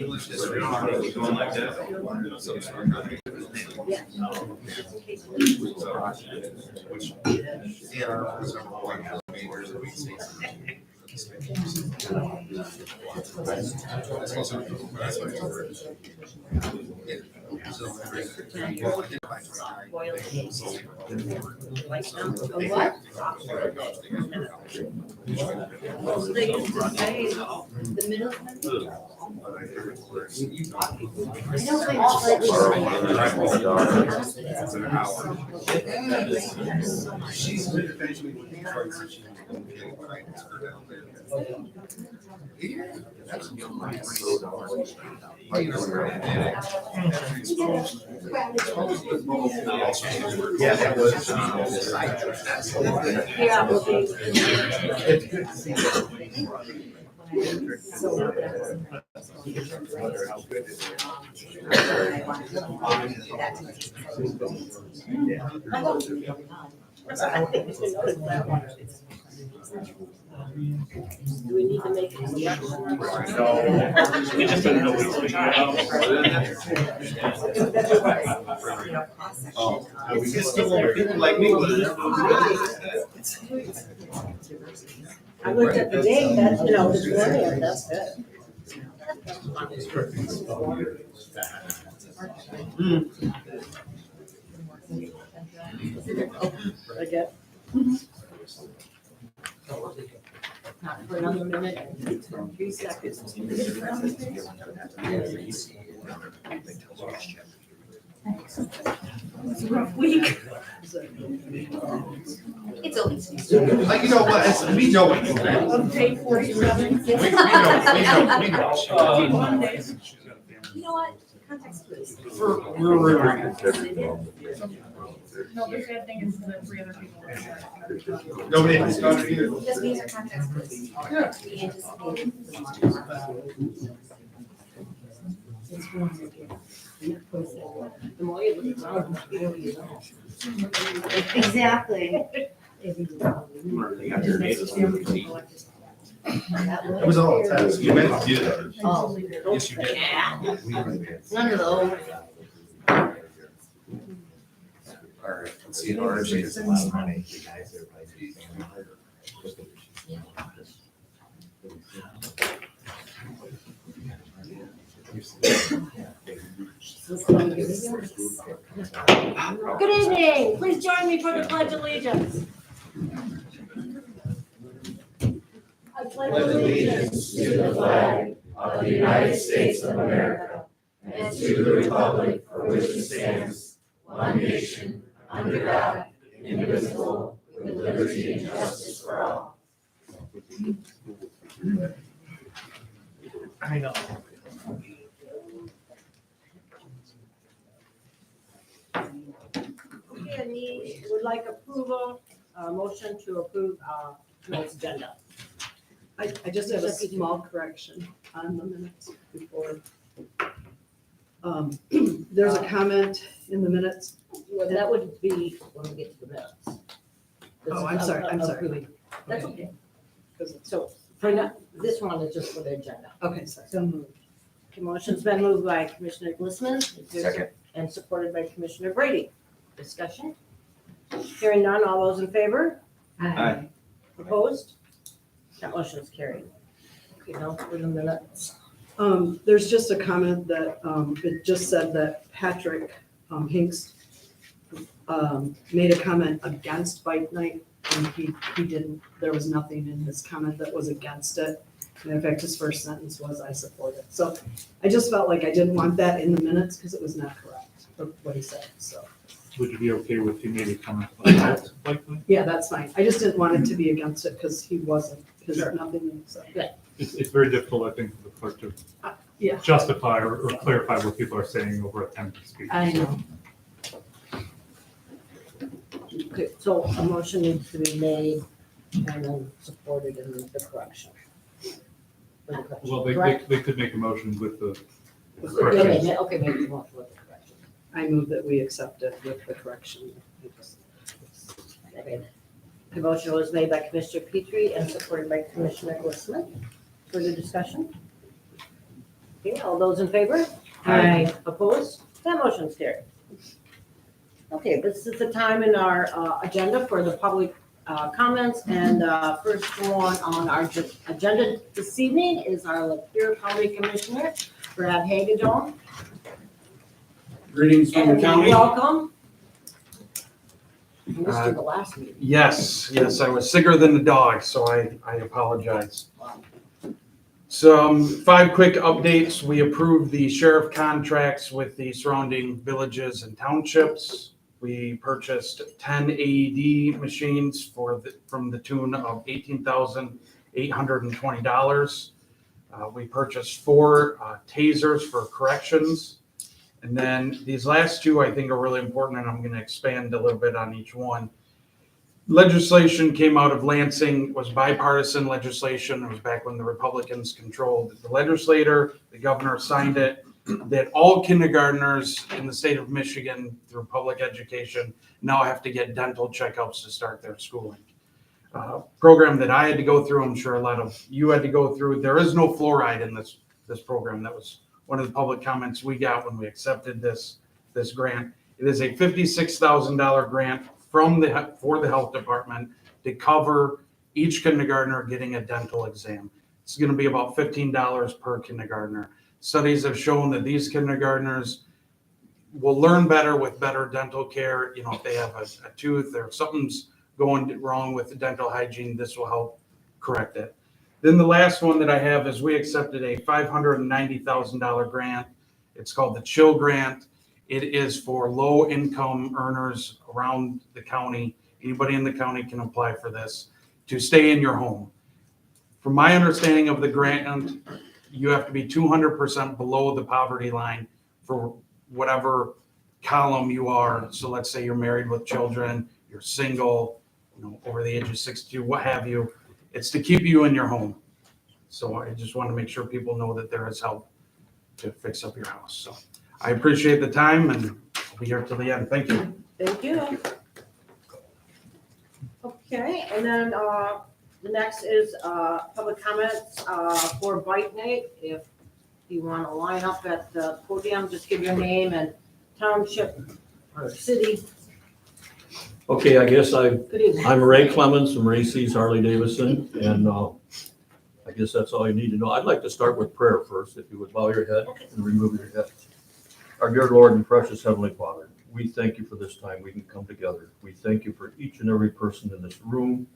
English is going like that. They used to say the middle. She's been eventually with the cards that she was going to get when I asked her down there. Yeah, that's a young man. Oh, you know, yeah, that was. Yeah, well, they. It's good to see you. Do we need to make an instruction? We just didn't know. We just don't want people like me with it. I looked at the date, that's, you know, this morning, that's good. Again. Not for another minute and 3 seconds. It's a rough week. It's always. Like, you know what, it's me knowing. On page 47. We know. 51 days. You know what? Context clues. No, the sad thing is the 3 other people. Nobody has done it either. Just these are context clues. Yeah. We anticipated the The more you look around, the more you know. Exactly. It was all a test. You meant to do that. Oh, Yes, you did. none of those. All right, let's see, orange is a lot of money. Good evening, please join me for the pledge of allegiance. I pledge allegiance to the flag of the United States of America and to the republic for which it stands, one nation, under God, indivisible, with liberty and justice for all. I know. Okay, would like approval, motion to approve, tonight's agenda. I just have a small correction on the minutes before. There's a comment in the minutes. Well, that would be when we get to the minutes. This Oh, is I'm sorry, I'm sorry. approving. That's okay. 'Cause it's- So for now, this one is just for the agenda. Okay, sorry. So moved. Okay, motion's been moved by Commissioner Glissman. Second. And supported by Commissioner Brady. Discussion? Hearing none, all those in favor? Aye. Opposed? That motion is carried. Okay, now for the minutes. There's just a comment that, it just said that Patrick Hinks made a comment against bike night, and he didn't, there was nothing in his comment that was against it. And in fact, his first sentence was, "I support it." So I just felt like I didn't want that in the minutes because it was not correct, what he said, so. Would you be okay with you made a comment about like that? Yeah, that's fine. I just didn't want it to be against it because he wasn't, because Sure. nothing, so. It's very difficult, I think, for the clerk to Yeah. justify or clarify what people are saying over a 10-minute speech. I know. Okay, so a motion needs to be made and then supported in the correction. For the correction, Well, correct? they could make a motion with the Okay, corrections. okay, maybe you want to look at the correction. I move that we accept it with the correction. Okay. The motion was made by Commissioner Petrie and supported by Commissioner Glissman. Further discussion? Okay, all those in favor? Aye. Opposed? That motion's carried. Okay, this is the time in our agenda for the public comments, and first one on our agenda this evening is our Lapeer County Commissioner, Brad Hagedorn. Greetings from the And county. welcome. I missed you the last meeting. Yes, I was sicker than the dog, so I apologize. Some 5 quick updates. We approved the sheriff contracts with the surrounding villages and townships. We purchased 10 AED machines from the tune of $18,820. We purchased 4 tasers for corrections. And then these last 2, I think, are really important, and I'm going to expand a little bit on each one. Legislation came out of Lansing, was bipartisan legislation. It was back when the Republicans controlled the legislature. The governor signed it, that all kindergartners in the state of Michigan through public education now have to get dental checkups to start their schooling. Program that I had to go through, I'm sure a lot of you had to go through. There is no fluoride in this program. That was one of the public comments we got when we accepted this grant. It is a $56,000 grant for the health department to cover each kindergartner getting a dental exam. It's going to be about $15 per kindergartner. Studies have shown that these kindergartners will learn better with better dental care. You know, if they have a tooth or something's going wrong with the dental hygiene, this will help correct it. Then the last one that I have is we accepted a $590,000 grant. It's called the CHILL grant. It is for low income earners around the county. Anybody in the county can apply for this to stay in your home. From my understanding of the grant, you have to be 200% below the poverty line for whatever column you are. So let's say you're married with children, you're single, over the age of 62, what have you. It's to keep you in your home. So I just want to make sure people know that there is help to fix up your house. So I appreciate the time, and I'll be here till the end. Thank you. Thank you. Okay, and then the next is public comments for Bike Night. If you want to line up at the podium, just give your name and township or city. Okay, I guess Good evening. I'm Ray Clemens from Ray C's Harley Davidson, and I guess that's all you need to know. I'd like to start with prayer first, if you would bow your head and remove your head. Our dear Lord and precious Heavenly Father, we thank you for this time we can come together. We thank you for each and every person in this room.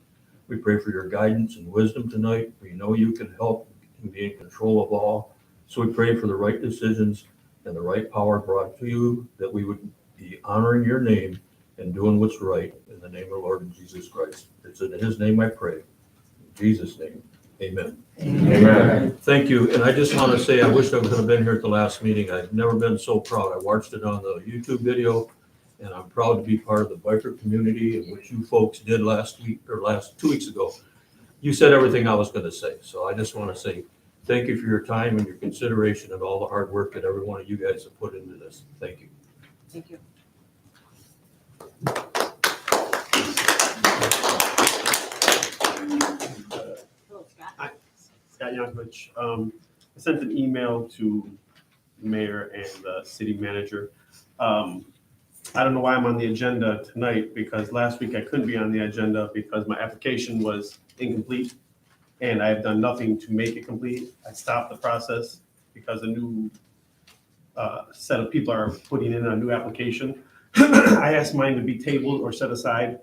We pray for your guidance and wisdom tonight. We know you can help and be in control of all. So we pray for the right decisions and the right power brought to you, that we would be honoring your name and doing what's right in the name of the Lord Jesus Christ. It's in his name I pray. In Jesus' name, amen. Amen. Thank you. And I just want to say, I wish I could have been here at the last meeting. I've never been so proud. I watched it on the YouTube video, and I'm proud to be part of the biker community and what you folks did last 2 weeks ago. You said everything I was going to say. So I just want to say thank you for your time and your consideration and all the hard work that every one of you guys have put into this. Thank you. Thank you. Hello, Scott. Scott Yankovich. I sent an email to the mayor and the city manager. I don't know why I'm on the agenda tonight, because last week I couldn't be on the agenda because my application was incomplete and I have done nothing to make it complete. I stopped the process because a new set of people are putting in a new application. I asked mine to be tabled or set aside,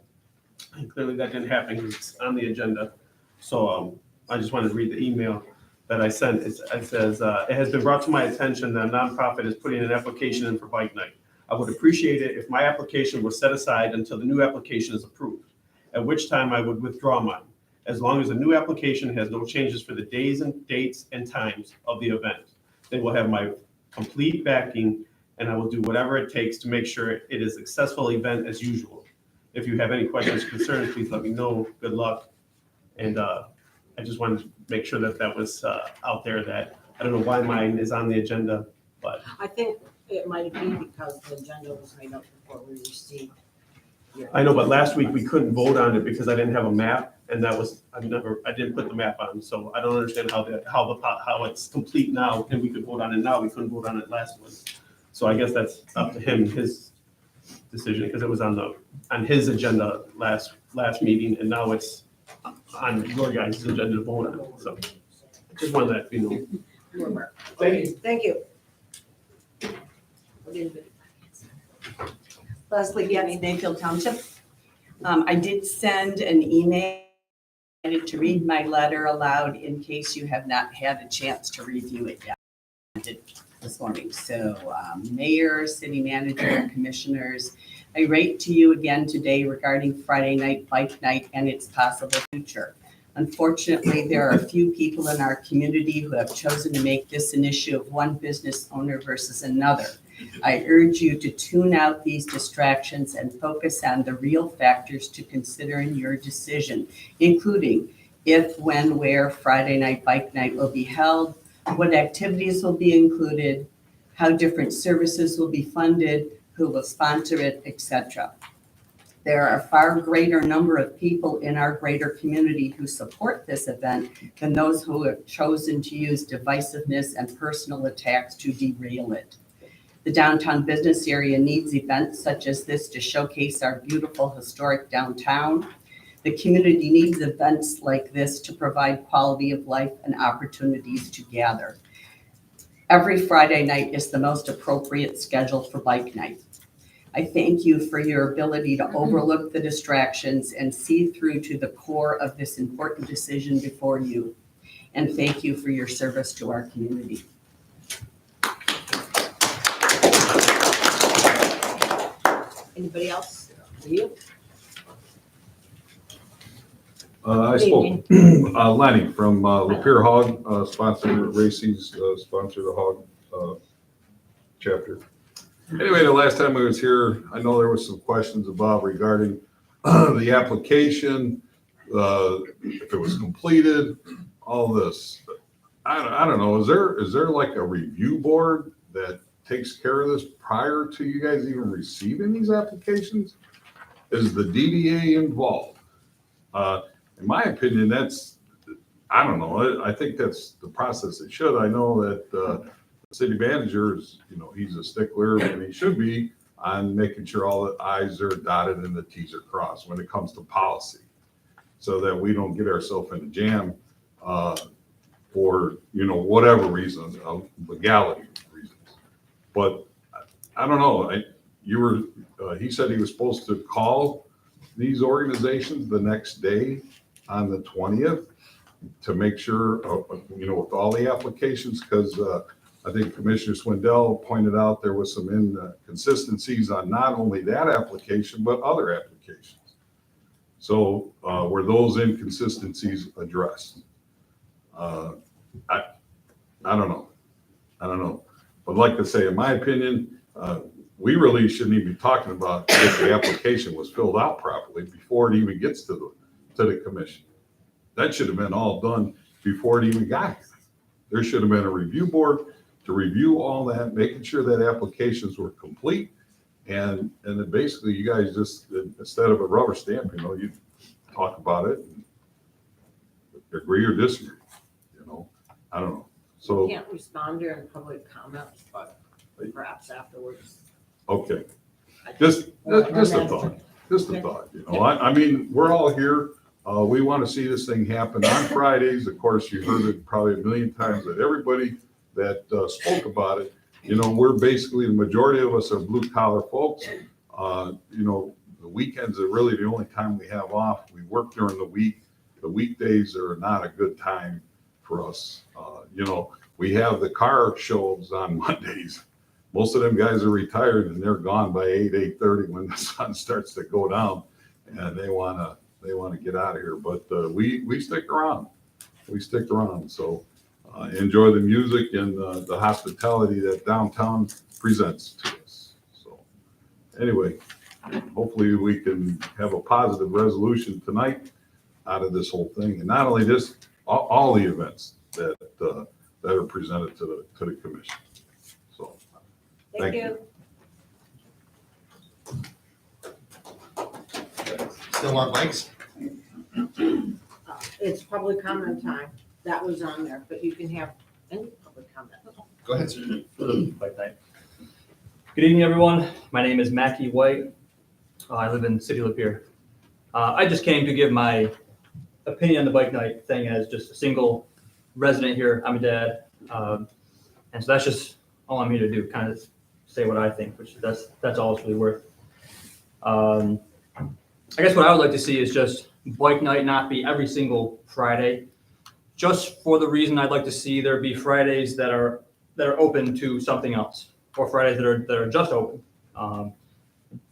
and clearly that didn't happen because it's on the agenda. So I just wanted to read the email that I sent. It says, it has been brought to my attention that a nonprofit is putting an application in for Bike Night. I would appreciate it if my application was set aside until the new application is approved, at which time I would withdraw mine, as long as the new application has no changes for the days and dates and times of the event. They will have my complete backing, and I will do whatever it takes to make sure it is a successful event as usual. If you have any questions or concerns, please let me know. Good luck. And I just wanted to make sure that that was out there, that I don't know why mine is on the agenda, but I think it might be because the agenda was made up before we received your. I know, but last week we couldn't vote on it because I didn't have a map, And that was, I didn't put the map on, so I don't understand how it's complete now, and we could vote on it now, we couldn't vote on it last one. So I guess that's up to him, his decision, because it was on his agenda last meeting, and now it's on your guys' agenda to vote on it, so. Just wanted that, you know. Thank you. Leslie Getty, Mayfield Township. I did send an email to read my letter aloud in case you have not had a chance to review it yet. I did this morning. So Mayor, City Manager, and Commissioners, I write to you again today regarding Friday night bike night and its possible future. Unfortunately, there are a few people in our community who have chosen to make this an issue of one business owner versus another. I urge you to tune out these distractions and focus on the real factors to consider in your decision, including if, when, where Friday night bike night will be held, what activities will be included, how different services will be funded, who will sponsor it, etc. There are a far greater number of people in our greater community who support this event than those who have chosen to use divisiveness and personal attacks to derail it. The downtown business area needs events such as this to showcase our beautiful historic downtown. The community needs events like this to provide quality of life and opportunities to gather. Every Friday night is the most appropriate schedule for bike night. I thank you for your ability to overlook the distractions and see through to the core of this important decision before you. And thank you for your service to our community. Anybody else? You? I spoke, Lenny from Lapeer Hog, sponsored Racy's, sponsored the Hog chapter. Anyway, the last time I was here, I know there was some questions about regarding the application, if it was completed, all this. I don't know, is there like a review board that takes care of this prior to you guys even receiving these applications? Is the DDA involved? In my opinion, that's, I don't know, I think that's the process it should. I know that the city manager is, you know, he's a stickler and he should be on making sure all the I's are dotted and the T's are crossed when it comes to policy, so that we don't get ourselves in a jam for, you know, whatever reason, legality reasons. But I don't know, he said he was supposed to call these organizations the next day on the 20th to make sure, you know, with all the applications, because I think Commissioner Swindell pointed out there was some inconsistencies on not only that application, but other applications. So were those inconsistencies addressed? I don't know. But like I say, in my opinion, we really shouldn't even be talking about if the application was filled out properly before it even gets to the commission. That should have been all done before it even got here. There should have been a review board to review all that, making sure that applications were complete. And then basically you guys just, instead of a rubber stamp, you know, you talk about it, and agree or disagree, you know, I don't know. So Can't respond during public comments, but perhaps afterwards. okay, just a thought, you know, I mean, we're all here. We want to see this thing happen on Fridays. Of course, you heard it probably a million times that everybody that spoke about it, you know, we're basically, the majority of us are blue collar folks. You know, the weekends are really the only time we have off. We work during the week. The weekdays are not a good time for us. You know, we have the car shows on Mondays. Most of them guys are retired and they're gone by 8:30 when the sun starts to go down, and they want to get out of here. But we stick around. So enjoy the music and the hospitality that downtown presents to us. So anyway, hopefully we can have a positive resolution tonight out of this whole thing, and not only this, all the events that are presented to the commission. So Thank you. Still on mics? it's public comment time. That was on there, but you can have any public comment. Go ahead, sir. Good evening, everyone. My name is Mackie White. I live in City Lapeer. I just came to give my opinion on the bike night thing as just a single resident here. I'm a dad. And so that's just all I'm here to do, kind of say what I think, which that's all it's really worth. I guess what I would like to see is just bike night not be every single Friday, just for the reason I'd like to see there be Fridays that are open to something else, or Fridays that are just open.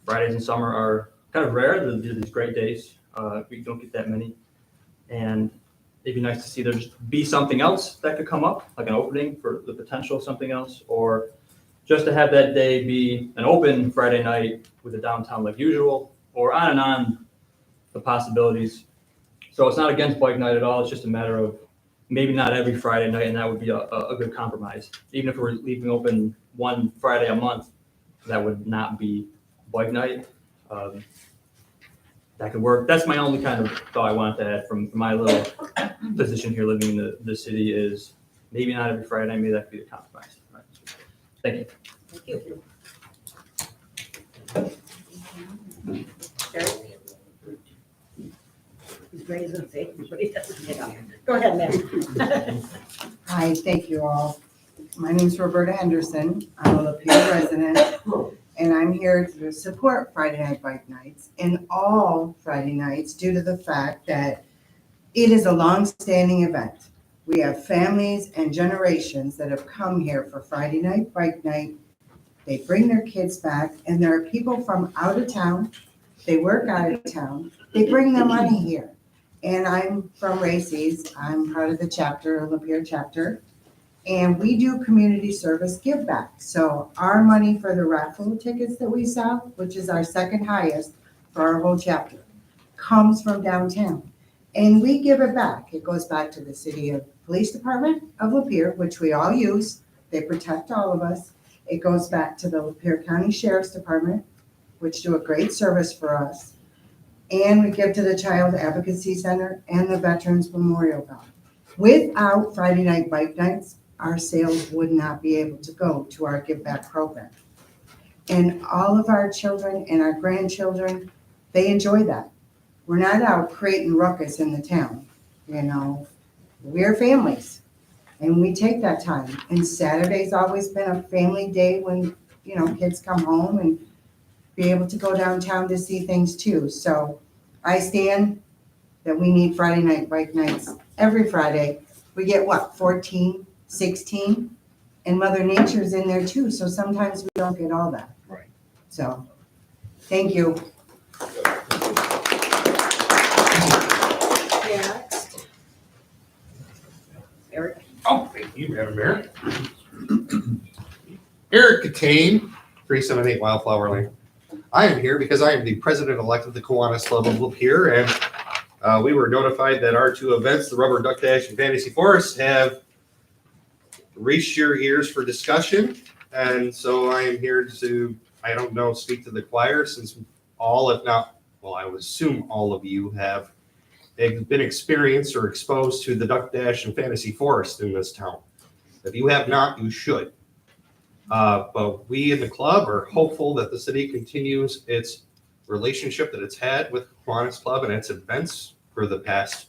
Fridays in summer are kind of rare. They're these great days. We don't get that many, and it'd be nice to see there just be something else that could come up, like an opening for the potential of something else, or just to have that day be an open Friday night with the downtown like usual, or on and on the possibilities. So it's not against bike night at all. It's just a matter of maybe not every Friday night, and that would be a good compromise. Even if we're leaving open one Friday a month, that would not be bike night. That could work. That's my only kind of thought I wanted to add from my little position here living in the city is maybe not every Friday night, maybe that could be a compromise. Right. Thank you. Thank you. Eric? He's raising his hand, but he doesn't get up. Go ahead, ma'am. Hi, thank you all. My name is Roberta Henderson. I'm a Lapeer resident, and I'm here to support Friday Night Bike Nights and all Friday nights due to the fact that it is a long-standing event. We have families and generations that have come here for Friday Night Bike Night. They bring their kids back, and there are people from out of town. They work out of town. They bring their money here. And I'm from Racy's. I'm part of the chapter, Lapeer chapter. And we do community service give back. So our money for the raffle tickets that we sell, which is our second highest for our whole chapter, comes from downtown. And we give it back. It goes back to the city of police department of Lapeer, which we all use. They protect all of us. It goes back to the Lapeer County Sheriff's Department, which do a great service for us. And we give to the Child Advocacy Center and the Veterans Memorial Fund. Without Friday Night Bike Nights, our sales would not be able to go to our give back program. And all of our children and our grandchildren, they enjoy that. We're not out creating ruckus in the town, you know. We're families, and we take that time. And Saturday's always been a family day when, you know, kids come home and be able to go downtown to see things too. So I stand that we need Friday Night Bike Nights every Friday. We get what, 14, 16? And Mother Nature's in there too. So sometimes we don't get all that. Right. So, thank you. Next. Eric? Oh, thank you, Madam Mayor. Eric Catane, 378 Wildflower Lane. I am here because I am the president-elect of the Kiwanis Club of Lapeer, and we were notified that our two events, the Rubber Duck Dash and Fantasy Forest, have reached your ears for discussion. And so I am here to, I don't know, speak to the choir, since all, if not, well, I would assume all of you have been experienced or exposed to the Duck Dash and Fantasy Forest in this town. If you have not, you should. But we in the club are hopeful that the city continues its relationship that it's had with Kiwanis Club and its events for the past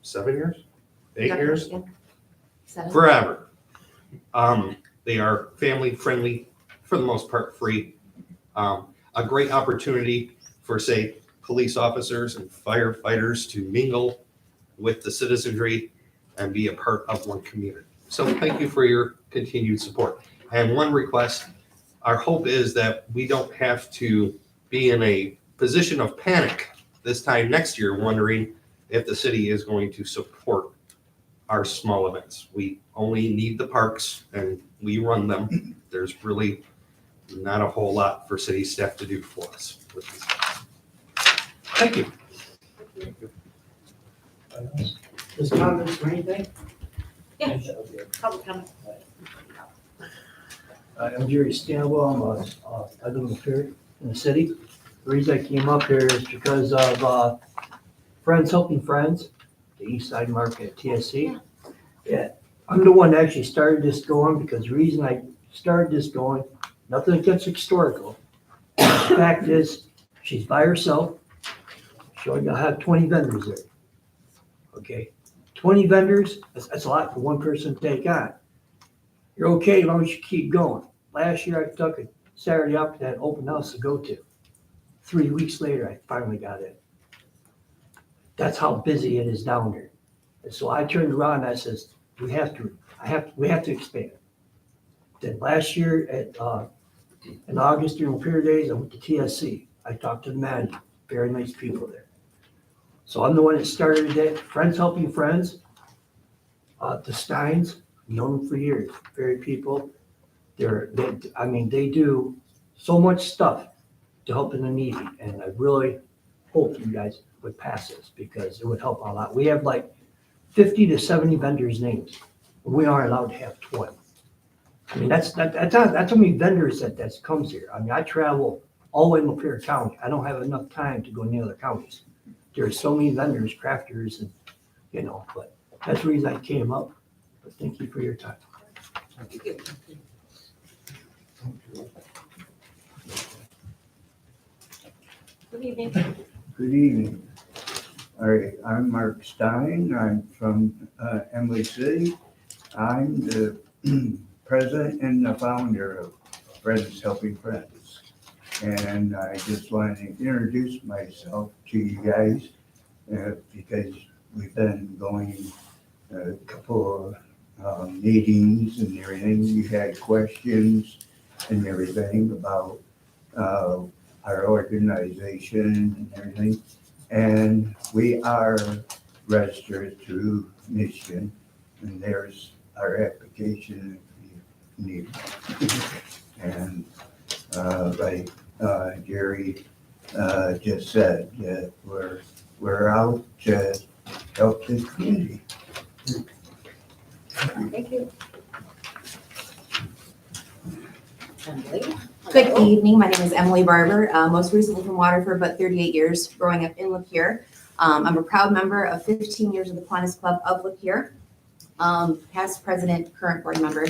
7 years, 8 years, forever. They are family friendly, for the most part, free. A great opportunity for, say, police officers and firefighters to mingle with the citizenry and be a part of one community. So thank you for your continued support. And one request, our hope is that we don't have to be in a position of panic this time next year, wondering if the city is going to support our small events. We only need the parks and we run them. There's really not a whole lot for city staff to do for us. Thank you. Just comments or anything? Yeah. Public comment. I'm Jerry Stanwell. I live in Lapeer in the city. The reason I came up here is because of Friends Helping Friends. the East Side Market at TSC. Yeah, I'm the one that actually started this going, because the reason I started this going, nothing against historical. The fact is, she's by herself. She only gonna have 20 vendors there. Okay, 20 vendors, that's a lot for one person to take on. You're okay as long as you keep going. Last year, I took a Saturday off to that open house to go to. 3 weeks later, I finally got in. That's how busy it is down there. And so I turned around and I says, we have to expand. Then last year in August during Pier Days, I went to TSC. I talked to the manager, very nice people there. So I'm the one that started it. Friends Helping Friends, the Steins, known them for years, very people. They do so much stuff to help in the needy, and I really hope you guys would pass this because it would help a lot. We have like 50 to 70 vendors' names. We are allowed to have 20. I mean, that's how many vendors that comes here. I mean, I travel all the way in Lapeer County. I don't have enough time to go in the other counties. There's so many vendors, crafters, and but that's the reason I came up. But thank you for your time. Good evening. Good evening. All right, I'm Mark Stein. I'm from Emily City. I'm the president and the founder of Friends Helping Friends. And I just wanted to introduce myself to you guys because we've been going a couple of meetings and everything. You had questions and everything about our organization and everything. And we are registered through Michigan, and there's our application if you need it. And like Jerry just said, we're out to help the community. Thank you. Emily? Good evening. My name is Emily Barber, most recently from Waterford, but 38 years growing up in Lapeer. I'm a proud member of 15 years of the Kiwanis Club of Lapeer, past president, current board member.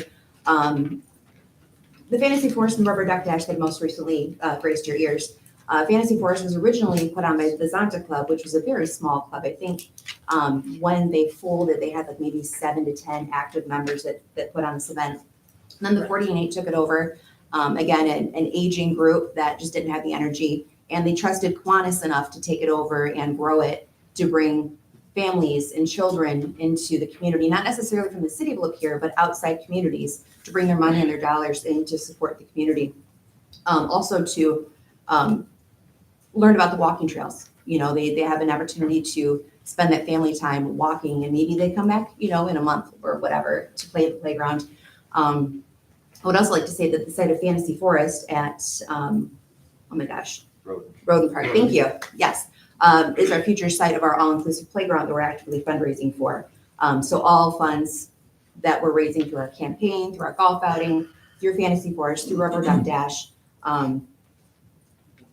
The Fantasy Forest and Rubber Duck Dash that most recently graced your ears. Fantasy Forest was originally put on by the Zonta Club, which was a very small club. I think when they folded, they had like maybe 7 to 10 active members that put on this event. And then the 48 took it over. Again, an aging group that just didn't have the energy, and they trusted Kiwanis enough to take it over and grow it to bring families and children into the community, not necessarily from the city of Lapeer, but outside communities to bring their money and their dollars in to support the community. Also to learn about the walking trails. They have an opportunity to spend that family time walking, and maybe they come back, in a month or whatever to play at the playground. I would also like to say that the site of Fantasy Forest at, Roden Park, thank you, yes, is our future site of our all-inclusive playground that we're actively fundraising for. So all funds that we're raising through our campaign, through our golf outing, through Fantasy Forest, through Rubber Duck Dash,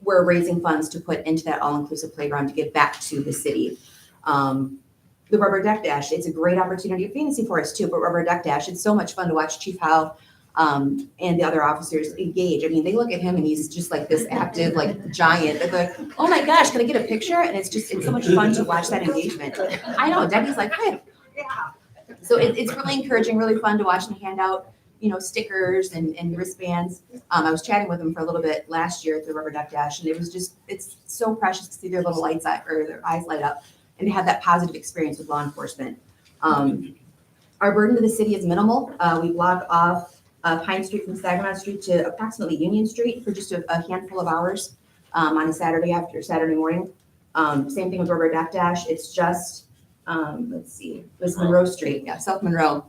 we're raising funds to put into that all-inclusive playground to give back to the city. The Rubber Duck Dash, it's a great opportunity at Fantasy Forest too, but Rubber Duck Dash, it's so much fun to watch Chief Howe and the other officers engage. I mean, they look at him and he's just like this active, like giant. They're like, oh my gosh, can I get a picture? And it's so much fun to watch that engagement. I know, Debbie's like, hey. So it's really encouraging, really fun to watch them hand out, stickers and wristbands. I was chatting with them for a little bit last year at the Rubber Duck Dash, and it's so precious to see their little lights or their eyes light up and to have that positive experience with law enforcement. Our burden to the city is minimal. We block off Pine Street from Saginaw Street to approximately Union Street for just a handful of hours on a Saturday morning. Same thing with Rubber Duck Dash. It's just, it's Monroe Street, South Monroe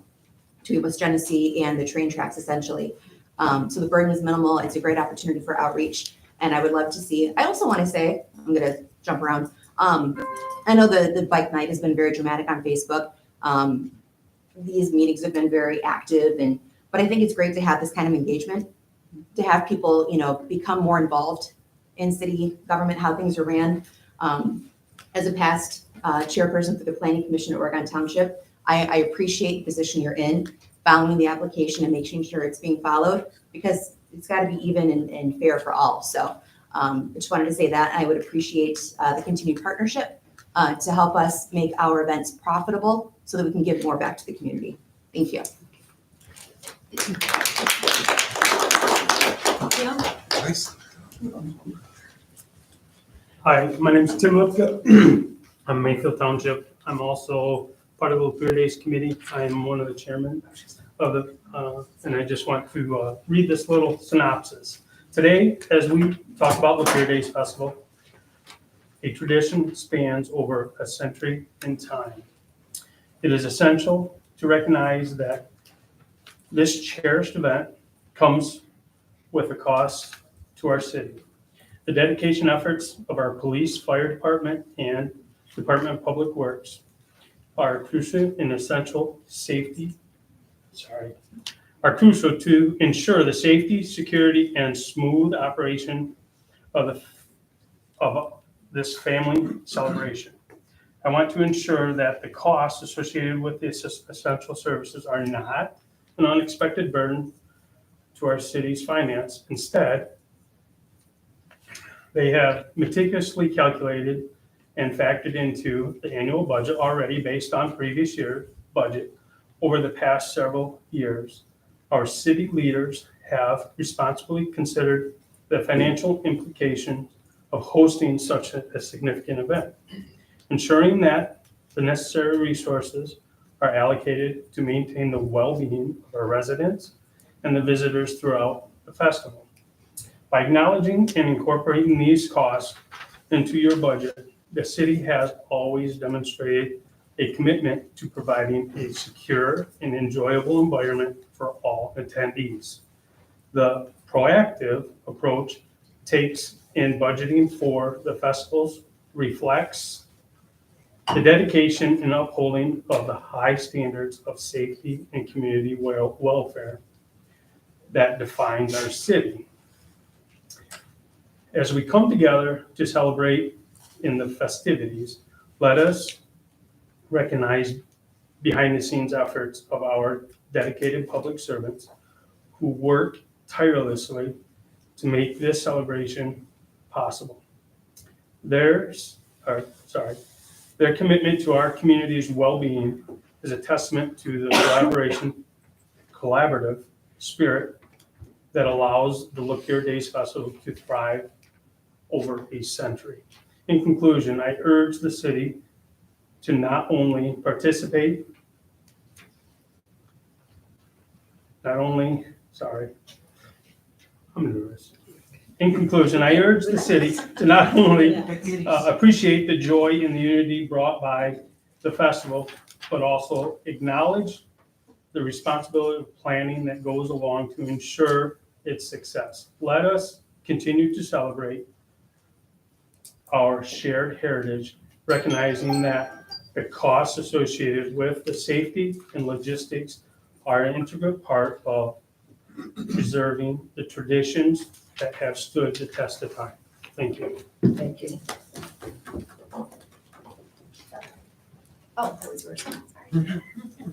to West Genesee and the train tracks essentially. So the burden is minimal. It's a great opportunity for outreach. And I would love to see, I also want to say, I'm going to jump around. I know the bike night has been very dramatic on Facebook. These meetings have been very active, but I think it's great to have this kind of engagement, to have people, become more involved in city government, how things are ran. I As a past chairperson for the Planning Commission at Oregon Township, I appreciate the position you're in, following the application and making sure it's being followed, because it's got to be even and fair for all. So I just wanted to say that. I would appreciate the continued partnership to help us make our events profitable so that we can give more back to the community. Thank you. Nice. Hi, my name is Tim Lipka. I'm Mayfield Township. I'm also part of the Lapeer Days Committee. I am one of the chairmen of the, and I just want to read this little synopsis. Today, as we talk about Lapeer Days Festival, a tradition spans over a century in time. It is essential to recognize that this cherished event comes with a cost to our city. The dedication efforts of our police, fire department, and Department of Public Works are crucial to ensure the safety, security, and smooth operation of this family celebration. I want to ensure that the costs associated with the essential services are not an unexpected burden to our city's finance. Instead, they have meticulously calculated and factored into the annual budget already based on previous year's budget over the past several years. Our city leaders have responsibly considered the financial implications of hosting such a significant event, ensuring that the necessary resources are allocated to maintain the well-being of our residents and the visitors throughout the festival. By acknowledging and incorporating these costs into your budget, the city has always demonstrated a commitment to providing a secure and enjoyable environment for all attendees. The proactive approach takes in budgeting for the festivals reflects the dedication and upholding of the high standards of safety and community welfare that defines our city. As we come together to celebrate in the festivities, let us recognize behind-the-scenes efforts of our dedicated public servants who work tirelessly to make this celebration possible. Their commitment to our community's well-being is a testament to the collaborative spirit that allows the Lapeer Days Festival to thrive over a century. In conclusion, I urge the city to not only participate, In conclusion, I urge the city to not only appreciate the joy and the unity brought by the festival, but also acknowledge the responsibility of planning that goes along to ensure its success. Let us continue to celebrate our shared heritage, recognizing that the costs associated with the safety and logistics are an integral part of preserving the traditions that have stood the test of time. Thank you. Thank you. Oh, that was yours. Sorry.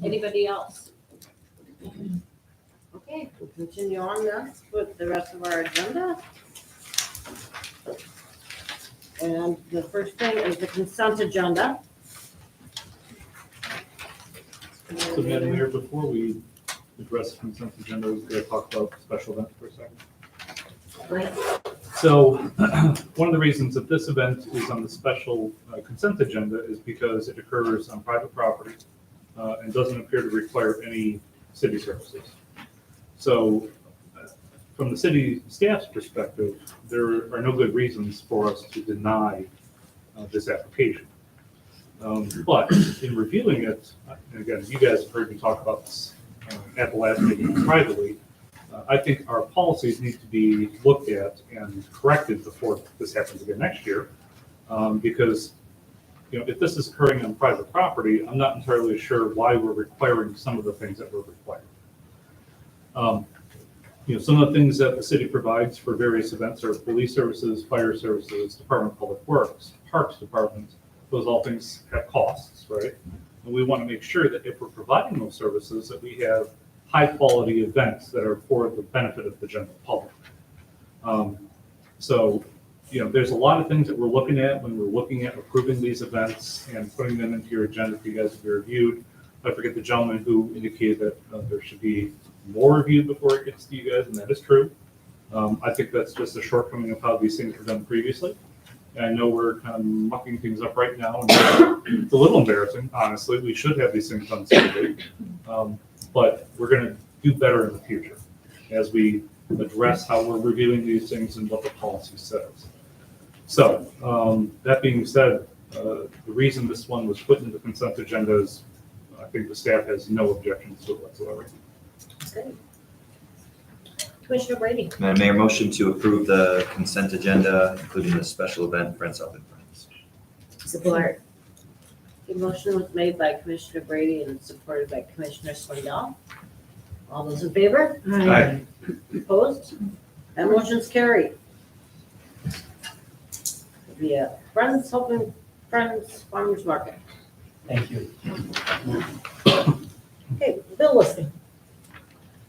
Anybody else? Okay, we'll continue on this with the rest of our agenda. And the first thing is the consent agenda. So Madam Mayor, before we address the consent agenda, we're going to talk about special events for a second. Right. So one of the reasons that this event is on the special consent agenda is because it occurs on private property and doesn't appear to require any city services. So from the city staff's perspective, there are no good reasons for us to deny this application. But in reviewing it, and again, you guys have heard me talk about this at the last meeting privately, I think our policies need to be looked at and corrected before this happens again next year. Because if this is occurring on private property, I'm not entirely sure why we're requiring some of the things that we're required. Some of the things that the city provides for various events are police services, fire services, Department of Public Works, Parks Department. those all things have costs, right? And we want to make sure that if we're providing those services, that we have high-quality events that are for the benefit of the general public. So, there's a lot of things that we're looking at when we're looking at approving these events and putting them into your agenda for you guys to be reviewed. I forget the gentleman who indicated that there should be more reviewed before it gets to you guys, and that is true. I think that's just a shortcoming of how these things were done previously. And I know we're kind of mucking things up right now, and it's a little embarrassing, honestly. We should have these things done smoothly. But we're going to do better in the future as we address how we're reviewing these things and what the policy says. So, that being said, the reason this one was put into the consent agenda is I think the staff has no objections to it whatsoever. Okay. Commissioner Brady. Madam Mayor, motion to approve the consent agenda, including the special event Friends Helping Friends. Support. The motion was made by Commissioner Brady and supported by Commissioner Swindell. All those in favor? Aye. Opposed? That motion's carried. The Friends Helping Friends Farmers Market. Thank you. Okay, bill listing.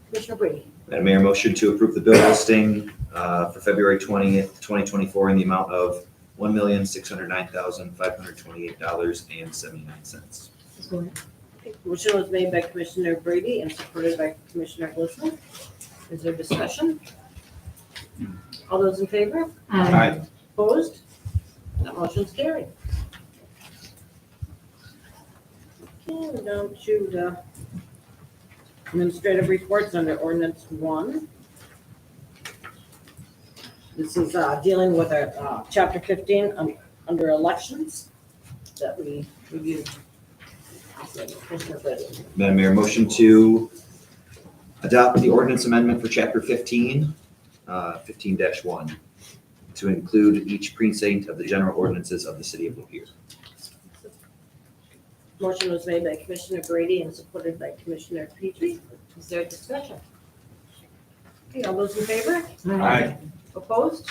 Commissioner Brady. Madam Mayor, motion to approve the bill listing for February 20th, 2024 in the amount of $1,609,528.79. Okay, motion was made by Commissioner Brady and supported by Commissioner Glissman. Is there discussion? All those in favor? Aye. Opposed? That motion's carried. Okay, we're down to the administrative reports under ordinance 1. This is dealing with our chapter 15 under elections that we reviewed. Commissioner Brady. Madam Mayor, motion to adopt the ordinance amendment for chapter 15, 15-1, to include each precinct of the general ordinances of the city of Lapeer. Motion was made by Commissioner Brady and supported by Commissioner Petrie. Is there discussion? Okay, all those in favor? Aye. Opposed?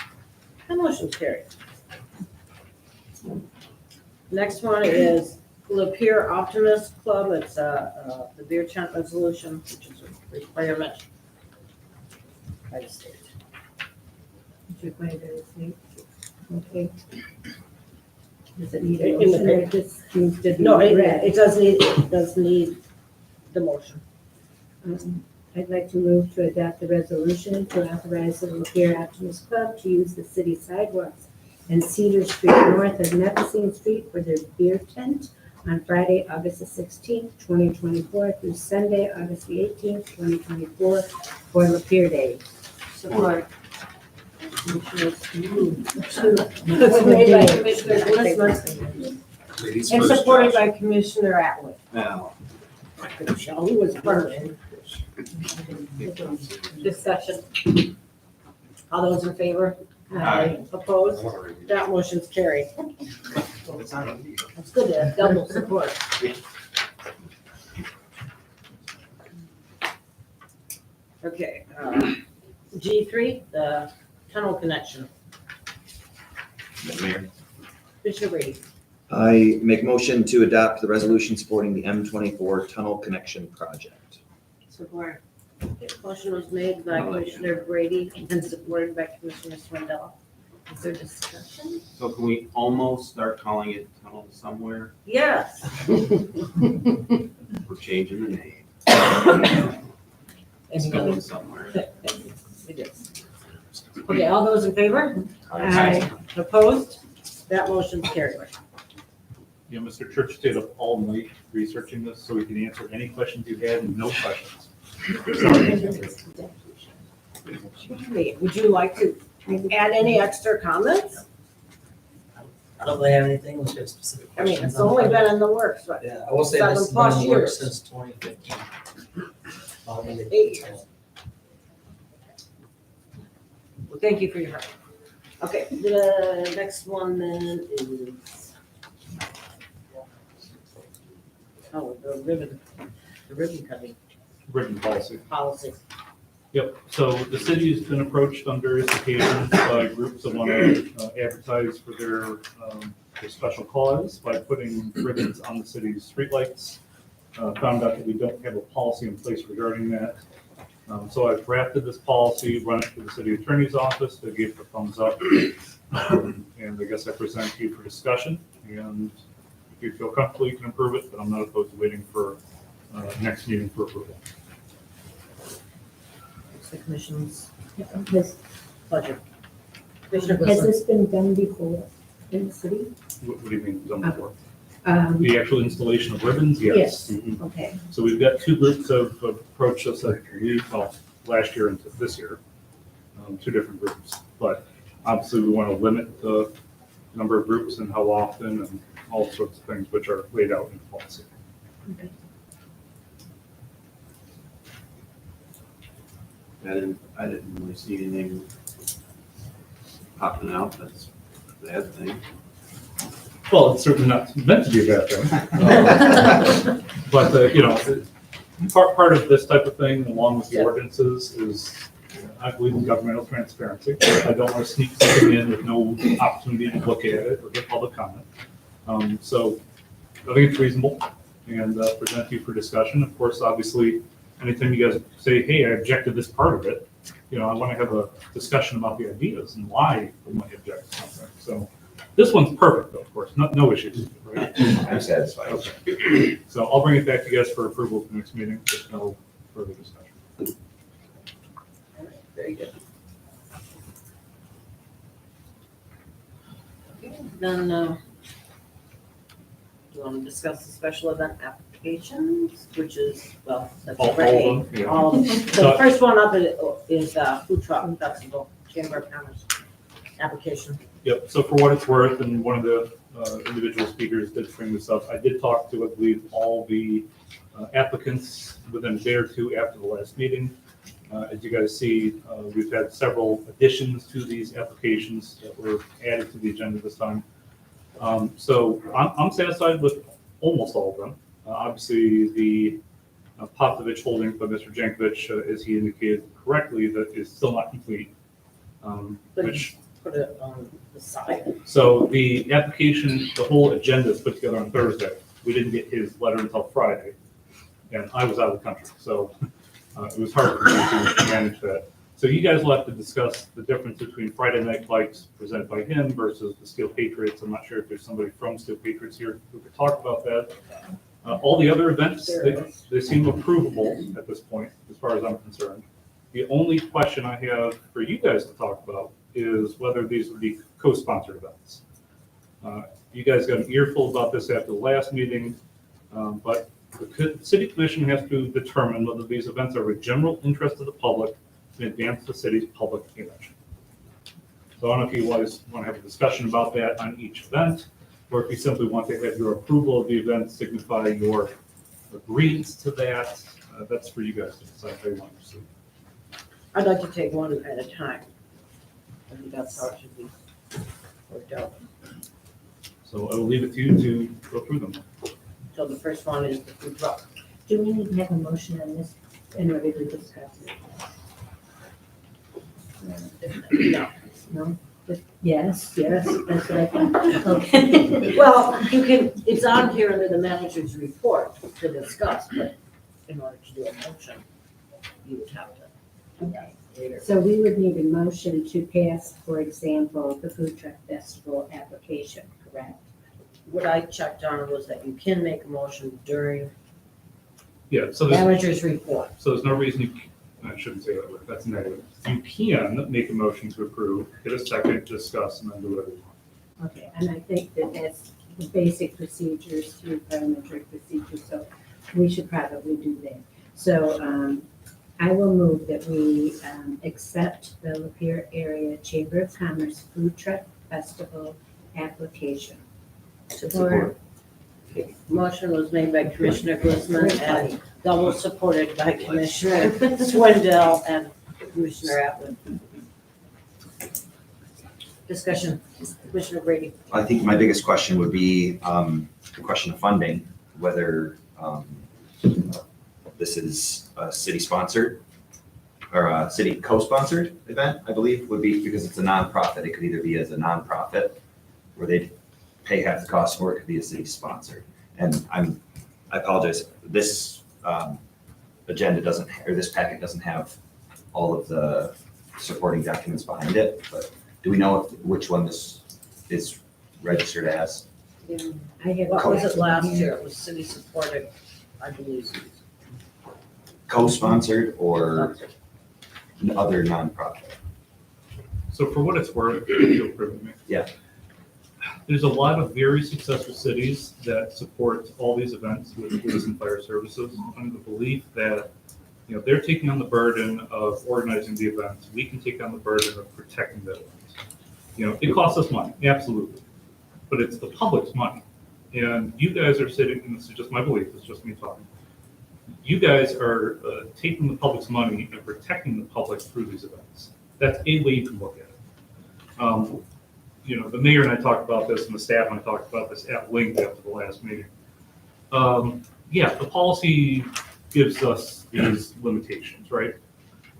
The motion's carried. Next one is Lapeer Optimist Club. It's the beer tent resolution, which is a requirement by the state. Okay. Does it need a In the motion or just needs to be No, read? it does need the motion. I'd like to move to adopt a resolution to authorize the Lapeer Optimist Club to use the city sidewalks and Cedar Street north of Nipissing Street for their beer tent on Friday, August the 16th, 2024 through Sunday, August the 18th, 2024 for Lapeer Day. Support. Made by Commissioner Glissman and supported by Commissioner Atwood. Now. Who was burning. Discussion. All those in favor? Aye. Opposed? That motion's carried. That's good to have double support. Okay, G3, the tunnel connection. Madam Mayor. Commissioner Brady. I make motion to adopt the resolution supporting the M24 tunnel connection project. Support. Motion was made by Commissioner Brady and supported by Commissioner Swindell. Is there discussion? So can we almost start calling it Tunnel Somewhere? Yes. We're changing the name. It's going somewhere. It is. Okay, all those in favor? Aye. Opposed? That motion's carried. Yeah, Mr. Church stayed up all night researching this so we can answer any questions you had and no questions. Would you like to add any extra comments? I don't really have anything, let's get specific I questions. mean, it's only been in the works, right? Yeah, I will say this has been 7+ in the works years. since 2015. Maybe 8 years. Well, thank you for your help. Okay, the next one then is, the ribbon cutting Written policy. policy. Yep, so the city's been approached on various occasions by groups that want to advertise for their a special cause by putting ribbons on the city's streetlights. Found out that we don't have a policy in place regarding that. So I've drafted this policy, run it to the city attorney's office, they gave the thumbs up. And I guess I present to you for discussion, and if you feel comfortable, you can approve it, but I'm not opposed to waiting for next meeting for approval. It's the commission's Has, budget. Commissioner has Glissman. this been done before in the city? What do you mean, done before? The actual installation of ribbons, yes. Mhm. Okay. So we've got two groups of approached us, I believe, well, last year into this year, two different groups. But obviously, we want to limit the number of groups and how often and all sorts of things which are laid out in the policy. Okay. I didn't really see anything popping out, that's a bad thing. Well, it's certainly not meant to be a bad thing. But, you know, part of this type of thing, along with the ordinances, is I believe in governmental transparency. I don't want to sneak something in with no opportunity to look at it or get public comment. So I think it's reasonable and present to you for discussion. Of course, obviously, anytime you guys say, hey, I object to this part of it, you know, I want to have a discussion about the ideas and why we might object to something. So this one's perfect, though, of course, no issues, right? I'm satisfied. Okay. So I'll bring it back to you guys for approval at the next meeting, with no further discussion. Very good. Okay, then, do you want to discuss the special event applications, which is, well, that's All of already. them, yeah. All of them. So the first one up is Food Truck Festival, Chamber of Commerce application. Yep, so for what it's worth, and one of the individual speakers did bring this up, I did talk to, I believe, all the applicants within a day or two after the last meeting. As you guys see, we've had several additions to these applications that were added to the agenda this time. So I'm satisfied with almost all of them. Obviously, the Popovich Holdings by Mr. Jankovic, as he indicated correctly, that is still not complete. Which Put it on the side. so the application, the whole agenda is put together on Thursday. We didn't get his letter until Friday, and I was out of the country, so it was hard for me to manage that. So you guys will have to discuss the difference between Friday Night Lights presented by him versus the Steel Patriots. I'm not sure if there's somebody from Steel Patriots here who could talk about that. All the other events, they seem approvable at this point, as far as I'm concerned. The only question I have for you guys to talk about is whether these would be co-sponsored events. You guys got an earful about this after the last meeting, but the city commission has to determine whether these events are of general interest of the public and advance the city's public image. So I don't know if you guys want to have a discussion about that on each event, or if you simply want to have your approval of the event signify your agreement to that. That's for you guys to decide how you want to proceed. I'd like to take one at a time. I think that's how it should be worked out. So I will leave it to you to go through them. So the first one is the food truck. Do we need to have a motion on this in order to discuss it? No. No? Yes, that's what I think. Okay. Well, you can, it's on here under the manager's report to discuss, but in order to do a motion, you would have to. Okay. So we would need a motion to pass, for example, the Food Truck Festival application, correct? What I checked on was that you can make a motion during Yeah, so there's, manager's report. so there's no reason you, I shouldn't say that word, that's negative. You can make a motion to approve, get a second, discuss, and then do whatever you want. Okay, and I think that that's the basic procedures through parliamentary procedures, so we should probably do that. So I will move that we accept the Lapeer Area Chamber of Commerce Food Truck Festival application. Support. Motion was made by Commissioner Glissman and double supported by Commissioner Swindell and Commissioner Atwood. Discussion, Commissioner Brady. I think my biggest question would be the question of funding, whether this is a city-sponsored or a city co-sponsored event, I believe, would be, because it's a nonprofit. It could either be as a nonprofit where they'd pay half the cost for it could be a city sponsor. And I apologize, this agenda doesn't, or this packet doesn't have all of the supporting documents behind it, but do we know which one this is registered as? I have. What was it last year? It was city supported, I believe. Co-sponsored or other nonprofit? So for what it's worth, feel free with me. Yeah. There's a lot of very successful cities that support all these events with police and fire services under the belief that, they're taking on the burden of organizing the events. We can take on the burden of protecting the events. It costs us money, absolutely, but it's the public's money. And you guys are sitting, and this is just my belief, it's just me talking. You guys are taking the public's money and protecting the public through these events. That's a way you can look at it. The mayor and I talked about this, and the staff and I talked about this at length after the last meeting. The policy gives us these limitations, right?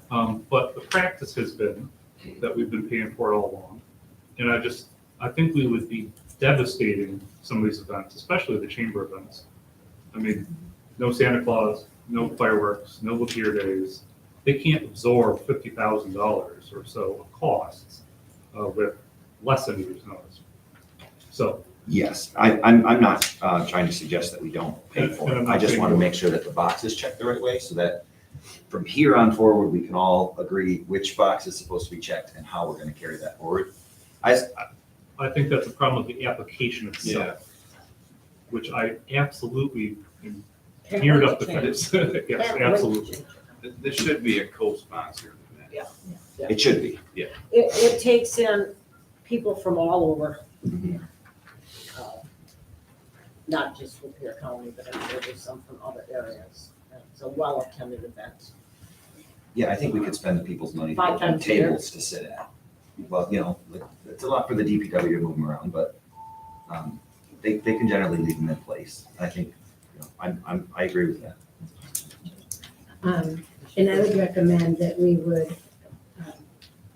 But the practice has been that we've been paying for it all along. And I think we would be devastating some of these events, especially the chamber events. I mean, no Santa Claus, no fireworks, no Lapeer days. They can't absorb $50,000 or so of costs with less than a year's notice. So. Yes, I'm not trying to suggest that we don't pay for it. I just want to make sure that the box is checked the right way so that from here on forward, we can all agree which box is supposed to be checked and how we're going to carry that forward. I think that's a problem with the application itself, which I absolutely am geared up to fix. Yes, absolutely. This should be a co-sponsor. Yeah. It should be. Yeah. It takes in people from all over. Not just from Pierre County, but I'm sure there's some from other areas. It's a well-attended event. Yeah, I think we could spend the people's money to 5 get them times a year. tables to sit at. Well, it's a lot for the DPW to move them around, but they can generally leave them in place. I think, I agree with that. And I would recommend that we would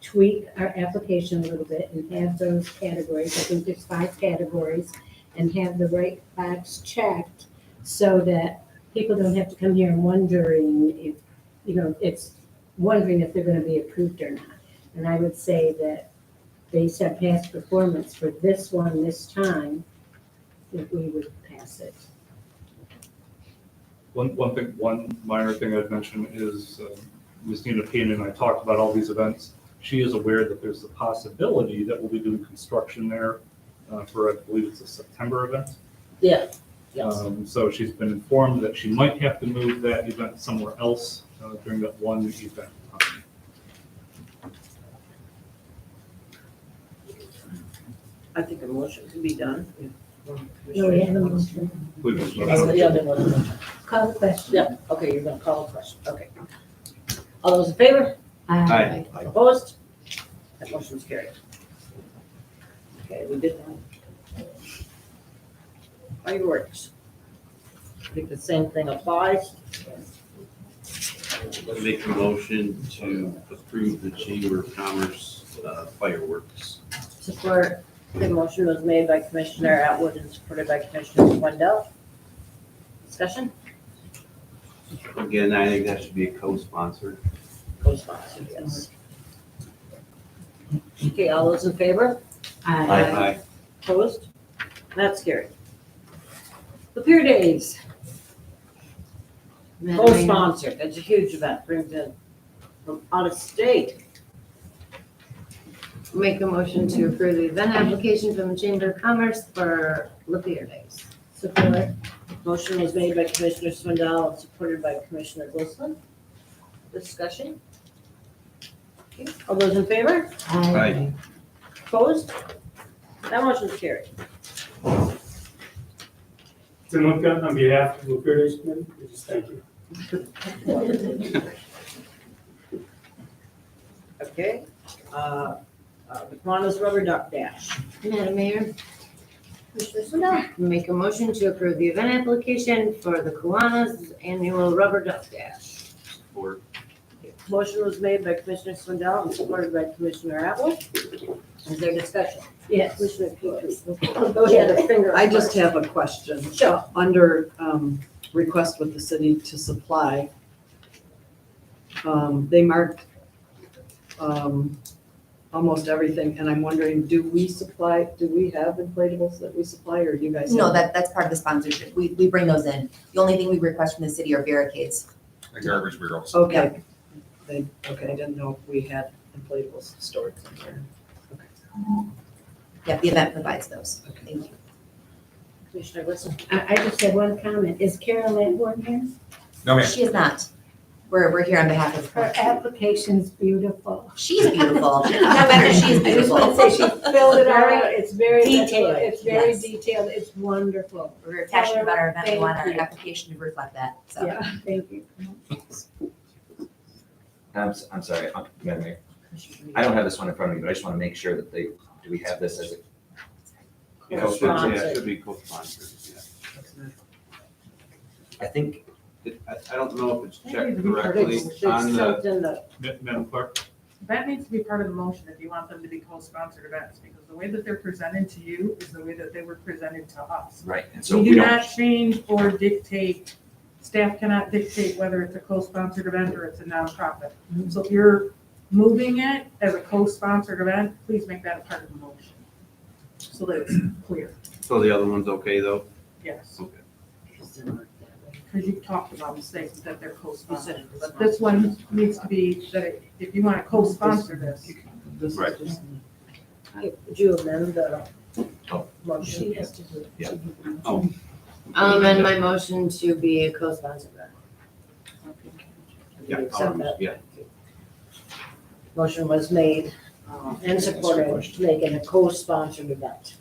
tweak our application a little bit and have those categories. I think there's 5 categories, and have the right box checked so that people don't have to come here and wondering if, it's wondering if they're going to be approved or not. And I would say that based on past performance for this one, this time, that we would pass it. One minor thing I'd mention is Ms. Nina Payne and I talked about all these events. She is aware that there's a possibility that we'll be doing construction there for, I believe it's a September event. Yeah, yes. So she's been informed that she might have to move that event somewhere else during that one event. I think a motion can be done. No, we have a motion. Yeah, there was a motion. Call the question. Yeah, okay, you're gonna call a question, okay. All those in favor? Aye. Opposed? That motion's carried. Okay, we did that. Fireworks. I think the same thing applies. Make a motion to approve the Chamber of Commerce fireworks. Support. The motion was made by Commissioner Atwood and supported by Commissioner Wendell. Discussion? Again, I think that should be a co-sponsor. Co-sponsored, yes. Okay, all those in favor? Aye. Opposed? That's carried. The Pier Days, co-sponsored, that's a huge event, brings in from out of state. Make a motion to approve the event application from the Chamber of Commerce for Lapeer Days. Support. Motion was made by Commissioner Swindell and supported by Commissioner Glisson. Discussion? Okay, all those in favor? Aye. Opposed? That motion's carried. Tim Lipka, on behalf of the Lapeer Days Committee, we just thank you. Okay, the Kiwanis Rubber Duck Dash. Madam Mayor, Commissioner Swindell, make a motion to approve the event application for the Kiwanis Annual Rubber Duck Dash. Support. Motion was made by Commissioner Swindell and supported by Commissioner Atwood. Is there discussion? Yes. Commissioner Petrie. Go ahead, a finger. I just have a question. Sure. Under request with the city to supply, they marked almost everything, and I'm wondering, do we have inflatables that we supply, or do you guys? No, have- that's part of the sponsorship. We bring those in. The only thing we request from the city are barricades. The garbage barrels. Okay. Okay, I didn't know if we had inflatables stored somewhere. Yeah, the event provides those. Thank you. Commissioner Wilson. I just have one comment. Is Carol Edward here? No, ma'am. She is not. We're here on behalf of Her application's beautiful. She's beautiful. No matter, she is I just beautiful. want to say she filled it out. It's very Detailed. It's very Yes. detailed. It's wonderful. We're passionate about our event. We want our Thank you. application to reflect that. So. Yeah, thank you. I'm sorry, Madam Mayor. I don't have this one in front of me, but I just want to make sure that do we have this as a? Yeah, it should be co-sponsored, yeah. I think, I don't know if it's checked It's correctly on the, something that- Madam Clerk? That needs to be part of the motion if you want them to be co-sponsored events, because the way that they're presented to you is the way that they were presented to us. right, and so We we do don't, not change or dictate, staff cannot dictate whether it's a co-sponsored event or it's a nonprofit. So if you're moving it as a co-sponsored event, please make that a part of the motion, so that it's clear, so the other one's okay though? yes. Okay. Because you've talked about mistakes that they're co-sponsored, but this one needs to be that if you want to co-sponsor this, This is Right. just- Would you amend the motion? She has to do it. Yeah. Oh, I'll amend my motion to be a co-sponsor of that. yeah, Accept that. yeah. Motion was made and supported to make it a co-sponsored event.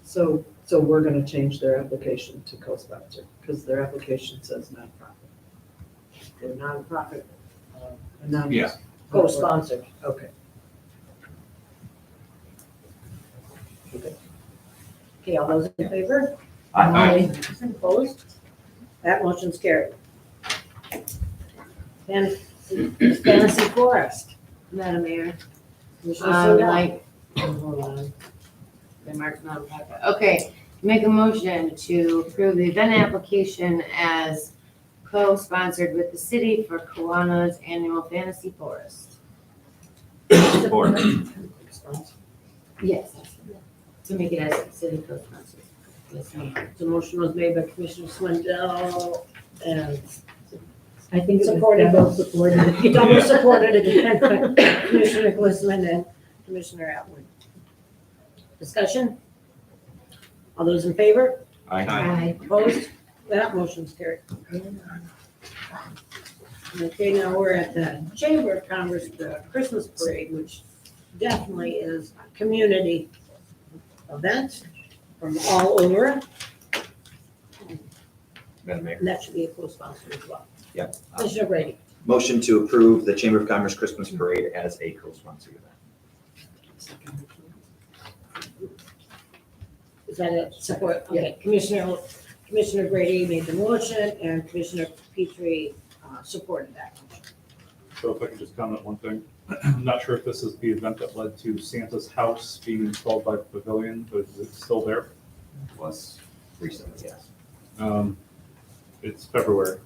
So we're gonna change their application to co-sponsor, because their application says nonprofit. They're nonprofit, Non- Yeah. co-sponsored. Okay. Okay, all those in favor? Aye. Opposed? That motion's carried. Fantasy Forest. Madam Mayor, Commissioner I would Swindell. like, hold on. They marked nonprofit. Okay, make a motion to approve the event application as co-sponsored with the city for Kiwanis Annual Fantasy Forest. support. Yes. To make it as a city co-sponsor. Yes, ma'am. The motion was made by Commissioner Swindell and I think it supported, was double supported. double supported again by Commissioner Glissman and Commissioner Atwood. Discussion? All those in favor? Aye. Opposed? That motion's carried. Okay, now we're at the Chamber of Commerce, the Christmas parade, which definitely is a community event from all over. Madam Mayor. And that should be a co-sponsor as well. Yep. Commissioner Brady. Motion to approve the Chamber of Commerce Christmas Parade as a co-sponsored event. Is that it? Support? Okay, Commissioner Brady made the motion and Commissioner Petrie supported that motion. So if I could just comment one thing, I'm not sure if this is the event that led to Santa's house being installed by the pavilion, but is it still there? Was recently, yes. It's February.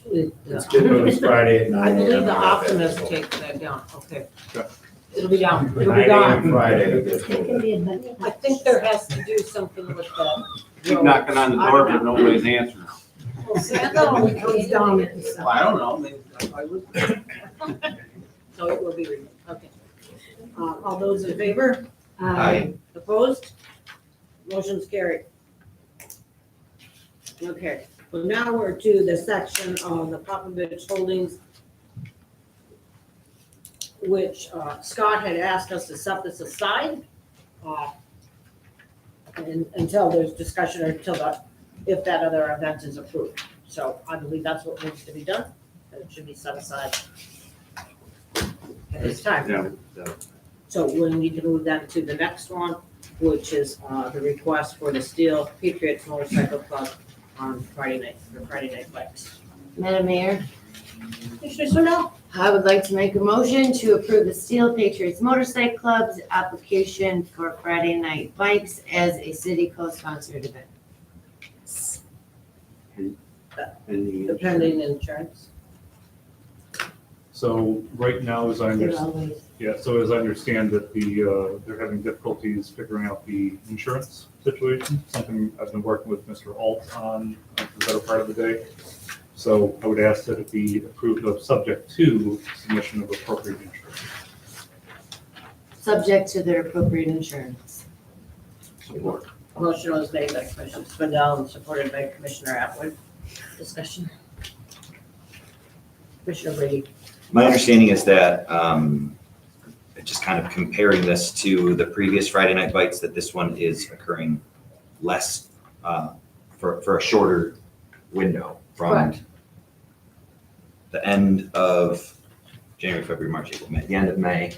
It was Friday at I 9 believe a.m. the optimist takes that down, okay. Okay. It'll be down, it'll be 9 a.m. gone. Friday. It can be a- I think there has to do something with that. Keep knocking on the door, but nobody's answering. Well, Santa only comes down at December. Well, I don't know, maybe that's why we're- So it will be removed, okay. All those in favor? Aye. Opposed? Motion's carried. Okay, well now we're to the section on the Popovich Holdings, which Scott had asked us to set this aside until there's discussion or if that other event is approved. So I believe that's what needs to be done. It should be set aside at this time. Yeah. So we'll need to move that to the next one, which is the request for the Steel Patriots Motorcycle Club on Friday night, for Friday Night Lights. Madam Mayor, Commissioner Swindell? I would like to make a motion to approve the Steel Patriots Motorcycle Club's application for Friday Night Bikes as a city co-sponsored event. Pending insurance. So right now, as I They're understand, always, so as I understand that they're having difficulties figuring out the insurance situation, something I've been working with Mr. Alt on for the better part of the day. So I would ask that it be approved of subject to submission of appropriate insurance. Subject to their appropriate insurance. Support. motion was made by Commissioner Swindell and supported by Commissioner Atwood. Discussion. Commissioner Brady. My understanding is that, just kind of comparing this to the previous Friday Night Bites, that this one is occurring less, for a shorter window from Correct. the end of January, February, March, April, May, the end of May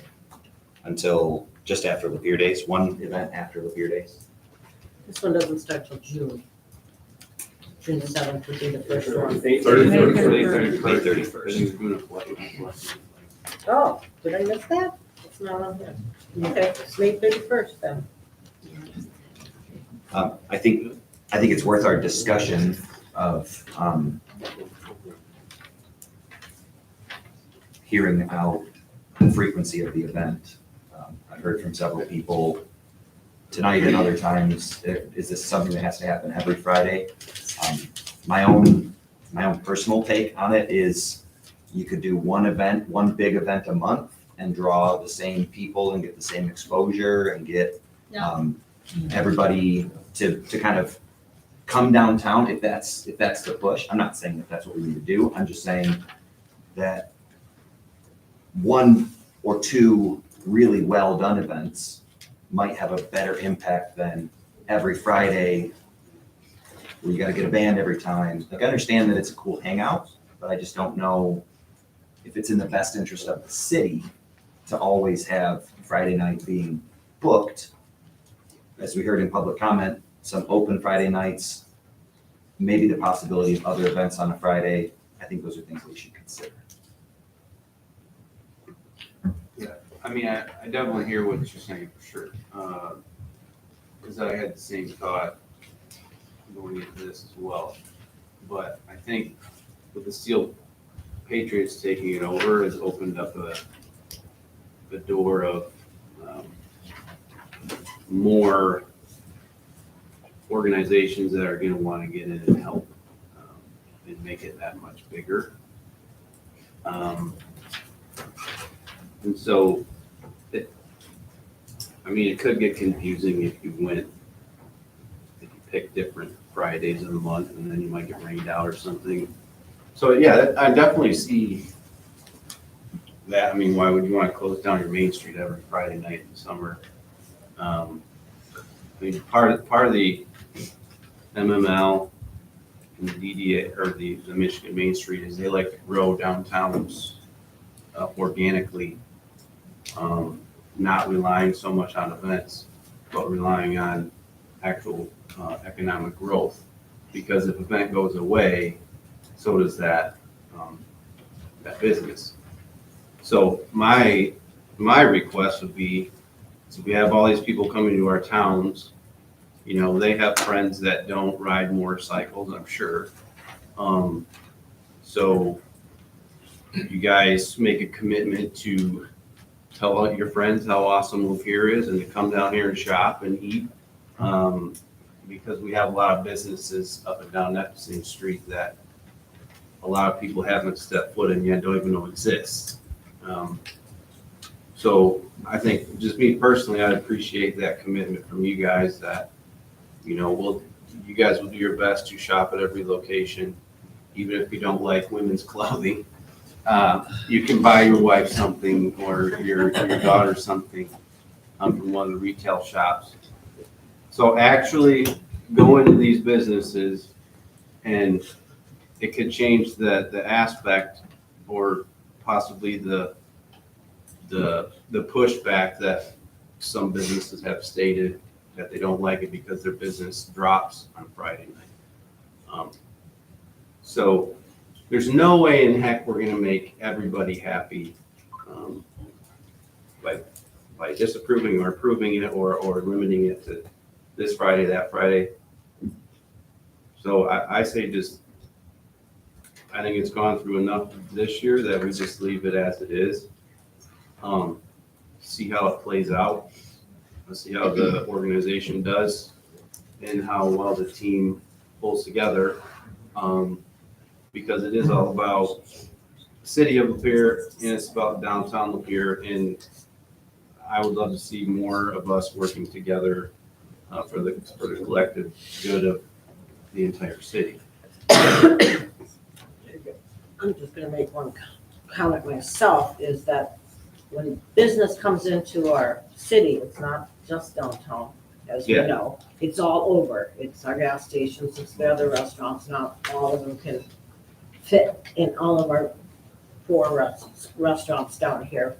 until just after Lapeer Days, one event after Lapeer Days. This one doesn't start till June. June 7th would be the first one. May 31st. Oh, did I miss that? It's not on here. Okay, it's May 31st then. I think it's worth our discussion of, hearing out the frequency of the event. I've heard from several people tonight and other times, is this something that has to happen every Friday? My own personal take on it is you could do one big event a month and draw the same people and get the same exposure and get everybody to kind of come downtown if that's the push. I'm not saying that that's what we need to do. I'm just saying that one or two really well-done events might have a better impact than every Friday where you gotta get a band every time. Like, I understand that it's a cool hangout, but I just don't know if it's in the best interest of the city to always have Friday night being booked. As we heard in public comment, some open Friday nights, maybe the possibility of other events on a Friday. I think those are things we should consider. I mean, I definitely hear what you're saying for sure. Because I had the same thought going into this as well. But I think with the Steel Patriots taking it over has opened up the door of more organizations that are going to want to get in and help and make it that much bigger. And so, it could get confusing if you pick different Fridays of the month and then you might get rained out or something. So yeah, I definitely see that. Why would you want to close down your Main Street every Friday night in the summer? Part of the MML and the DDA, or the Michigan Main Street, is they like to grow downtowns organically, not relying so much on events, but relying on actual economic growth. Because if an event goes away, so does that business. So my request would be, so we have all these people coming to our towns, they have friends that don't ride motorcycles, I'm sure. So you guys make a commitment to tell all your friends how awesome Lapeer is and to come down here and shop and eat. Because we have a lot of businesses up and down that same street that a lot of people haven't stepped foot in yet, don't even know exists. So I think, just me personally, I'd appreciate that commitment from you guys that, you guys will do your best to shop at every location, even if you don't like women's clothing. You can buy your wife something or your daughter something from one of the retail shops. So actually go into these businesses, and it could change the aspect or possibly the pushback that some businesses have stated that they don't like it because their business drops on Friday night. So there's no way in heck we're gonna make everybody happy by disapproving or approving it or limiting it to this Friday, that Friday. So I say just, I think it's gone through enough this year that we just leave it as it is. See how it plays out. Let's see how the organization does and how well the team pulls together. Because it is all about the city of Lapeer and it's about downtown Lapeer. And I would love to see more of us working together for the collective good of the entire city. I'm just gonna make one comment myself, is that when business comes into our city, it's not just downtown, as we Yeah. know. It's all over. It's our gas stations, it's the other restaurants, not all of them can fit in all of our 4 restaurants down here.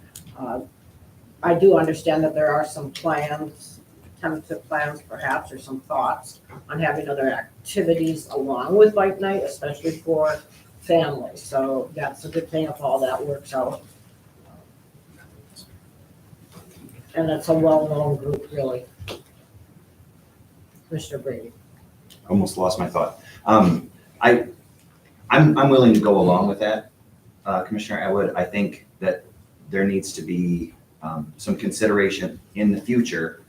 I do understand that there are some plans, tentative plans perhaps, or some thoughts on having other activities along with bike night, especially for families. So that's a good thing if all that works out. And it's a well-known group, really. Commissioner Brady. Almost lost my thought. I'm willing to go along with that, Commissioner Atwood. I think that there needs to be some consideration in the future.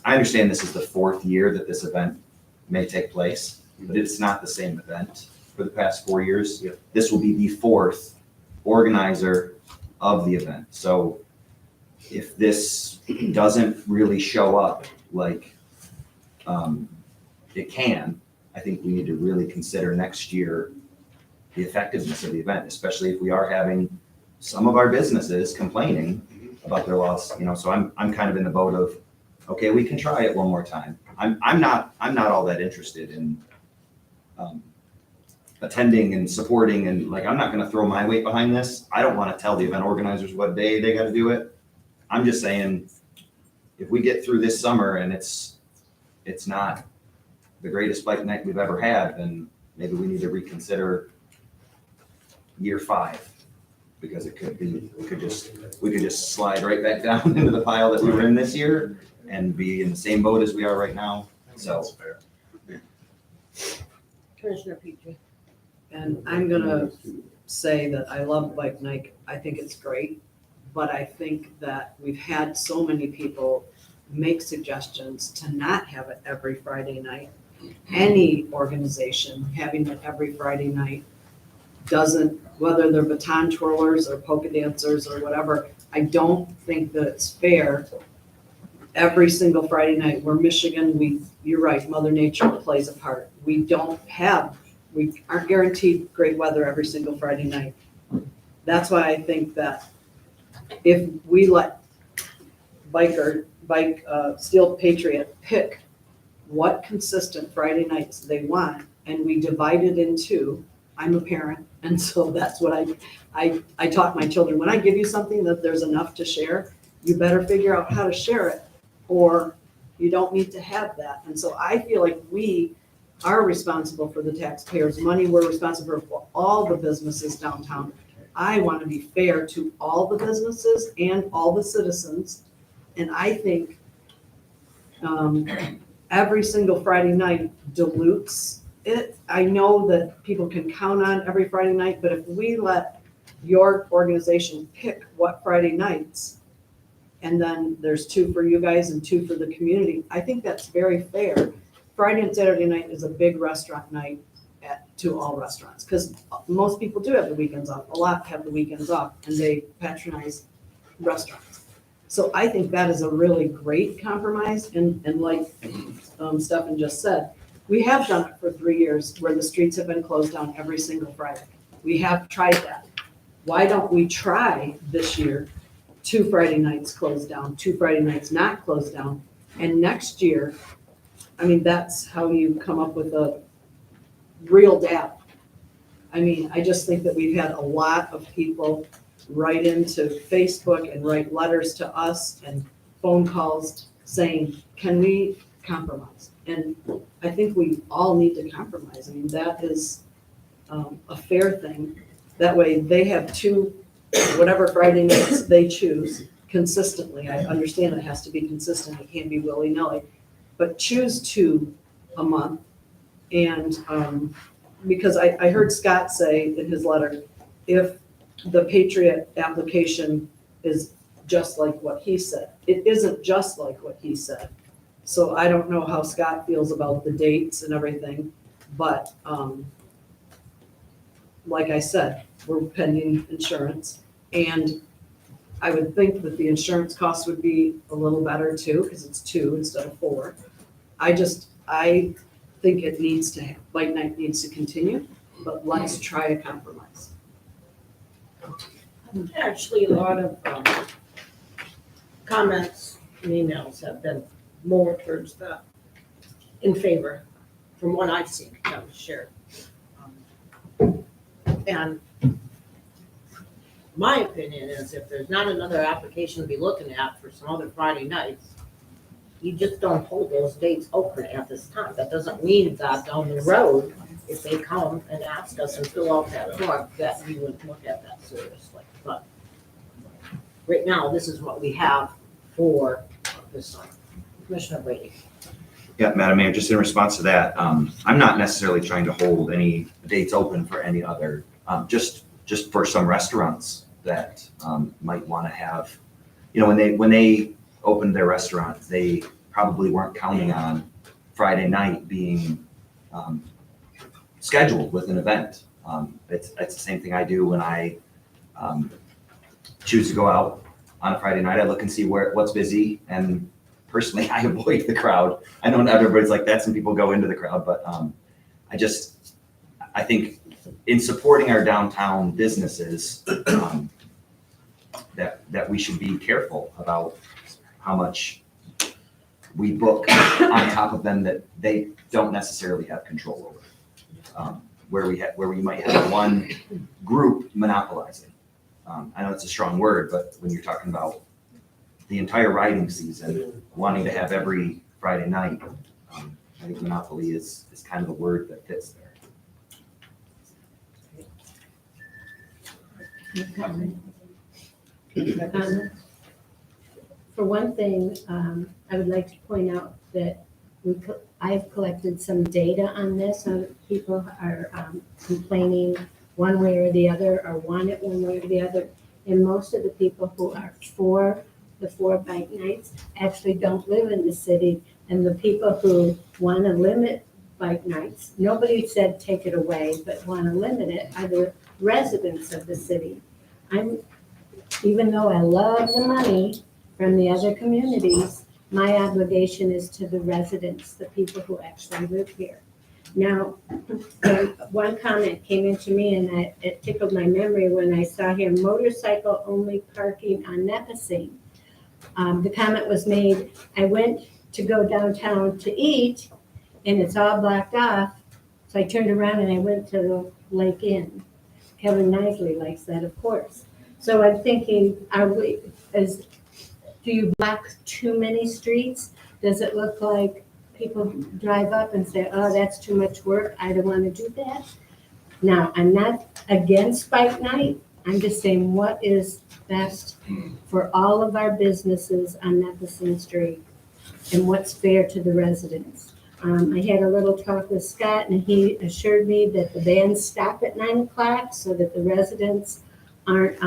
I understand this is the 4th year that this event may take place, but it's not the same event for the past 4 years. Yep. This will be the 4th organizer of the event. So if this doesn't really show up like it can, I think we need to really consider next year the effectiveness of the event, especially if we are having some of our businesses complaining about their loss. So I'm kind of in the boat of, okay, we can try it one more time. I'm not all that interested in attending and supporting, and I'm not going to throw my weight behind this. I don't want to tell the event organizers what day they got to do it. I'm just saying, if we get through this summer and it's not the greatest bike night we've ever had, then maybe we need to reconsider year 5, because we could just slide right back down into the pile that we were in this year and be in the same boat as we are right now. So. Commissioner Petrie. And I'm gonna say that I love bike night. I think it's great. But I think that we've had so many people make suggestions to not have it every Friday night. Any organization having it every Friday night doesn't, whether they're baton twirlers or polka dancers or whatever, I don't think that it's fair. Every single Friday night, we're Michigan, you're right, Mother Nature plays a part. We aren't guaranteed great weather every single Friday night. That's why I think that if we let Steel Patriot pick what consistent Friday nights they want, and we divide it into, I'm a parent, and so that's what I taught my children. When I give you something that there's enough to share, you better figure out how to share it, or you don't need to have that. And so I feel like we are responsible for the taxpayers' money. We're responsible for all the businesses downtown. I want to be fair to all the businesses and all the citizens. And I think every single Friday night dilutes it. I know that people can count on every Friday night, but if we let your organization pick what Friday nights, and then there's 2 for you guys and 2 for the community, I think that's very fair. Friday and Saturday night is a big restaurant night to all restaurants, because most people do have the weekends off. A lot have the weekends off, and they patronize restaurants. So I think that is a really great compromise, and like Stefan just said, we have done it for 3 years where the streets have been closed down every single Friday. We have tried that. Why don't we try this year 2 Friday nights closed down, 2 Friday nights not closed down, and next year, that's how you come up with a real data. I just think that we've had a lot of people write into Facebook and write letters to us and phone calls saying, can we compromise? And I think we all need to compromise. That is a fair thing. That way they have two, whatever Friday nights they choose consistently. I understand it has to be consistent, it can't be willy-nilly, but choose two a month. And, because I heard Scott say in his letter, if the Patriot application is just like what he said, it isn't just like what he said. So I don't know how Scott feels about the dates and everything, but, like I said, we're pending insurance, and I would think that the insurance cost would be a little better too, because it's 2 instead of 4. I think it needs to, Bike Night needs to continue, but let's try a compromise. Actually, a lot of comments and emails have been more towards the, in favor, from what I've seen, that was shared. And my opinion is if there's not another application to be looking at for some other Friday nights, you just don't hold those dates open at this time. That doesn't mean that down the road, if they come and ask us and fill out that form, that we would look at that seriously. But right now, this is what we have for this summer. Commissioner Brady. Yeah, Madam Mayor, just in response to that, I'm not necessarily trying to hold any dates open for any other, just for some restaurants that might want to have, you know, when they opened their restaurant, they probably weren't counting on Friday night being scheduled with an event. It's the same thing I do when I choose to go out on a Friday night. I look and see what's busy, and personally, I avoid the crowd. I know not everybody's like that. Some people go into the crowd, but I think in supporting our downtown businesses, that we should be careful about how much we book on top of them that they don't necessarily have control over. Where we might have one group monopolizing. I know it's a strong word, but when you're talking about the entire riding season, wanting to have every Friday night, I think monopoly is kind of a word that fits there. For one thing, I would like to point out that I've collected some data on this, people are complaining one way or the other, or want it one way or the other. And most of the people who are for the 4 bike nights actually don't live in the city. And the people who want to limit bike nights, nobody said take it away, but want to limit it are the residents of the city. Even though I love the money from the other communities, my obligation is to the residents, the people who actually live here. Now, one comment came into me, and it tickled my memory when I saw here, motorcycle only parking on Nipissing. The comment was made, I went to go downtown to eat, and it's all blocked off, so I turned around and I went to the Lake Inn. Kevin Knisley likes that, of course. So I'm thinking, do you block too many streets? Does it look like people drive up and say, oh, that's too much work, I don't want to do that? Now, I'm not against bike night, I'm just saying what is best for all of our businesses on Nipissing Street and what's fair to the residents. I had a little talk with Scott, and he assured me that the bands stop at 9 o'clock so that the residents aren't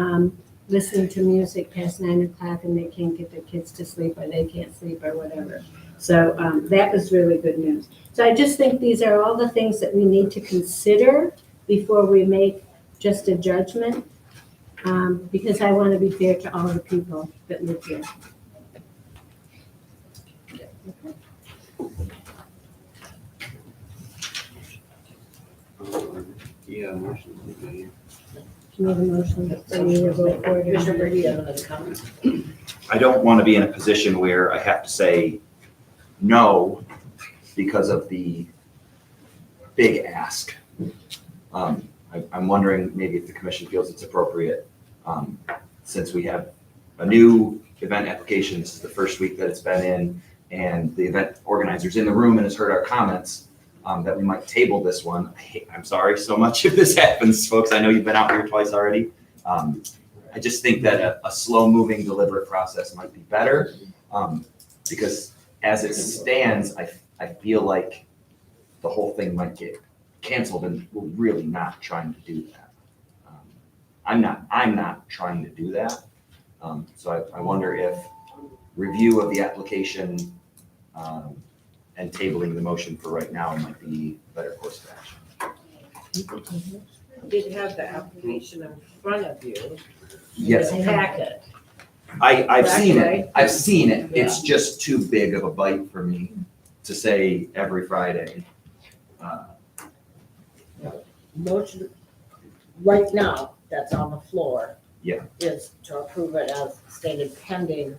listening to music past 9 o'clock and they can't get their kids to sleep, or they can't sleep, or whatever. So that was really good news. So I just think these are all the things that we need to consider before we make just a judgment, because I want to be fair to all the people that live here. Yeah, motion. Can you have a motion that we will vote for it? Commissioner Brady, you have another comment? I don't want to be in a position where I have to say no because of the big ask. I'm wondering maybe if the commission feels it's appropriate, since we have a new event application, this is the first week that it's been in, and the event organizer's in the room and has heard our comments, that we might table this one. I'm sorry so much if this happens, folks. I know you've been out here twice already. I just think that a slow-moving, deliberate process might be better, because as it stands, I feel like the whole thing might get canceled, and we're really not trying to do that. I'm not trying to do that. So I wonder if review of the application and tabling the motion for right now might be a better course of action. You did have the application in front of you. Yes. The packet. I've seen Right. it. I've seen it. Yeah. It's just too big of a bite for me to say every Friday. Motion, right now, that's on the floor. Yeah. Is to approve it as stated pending,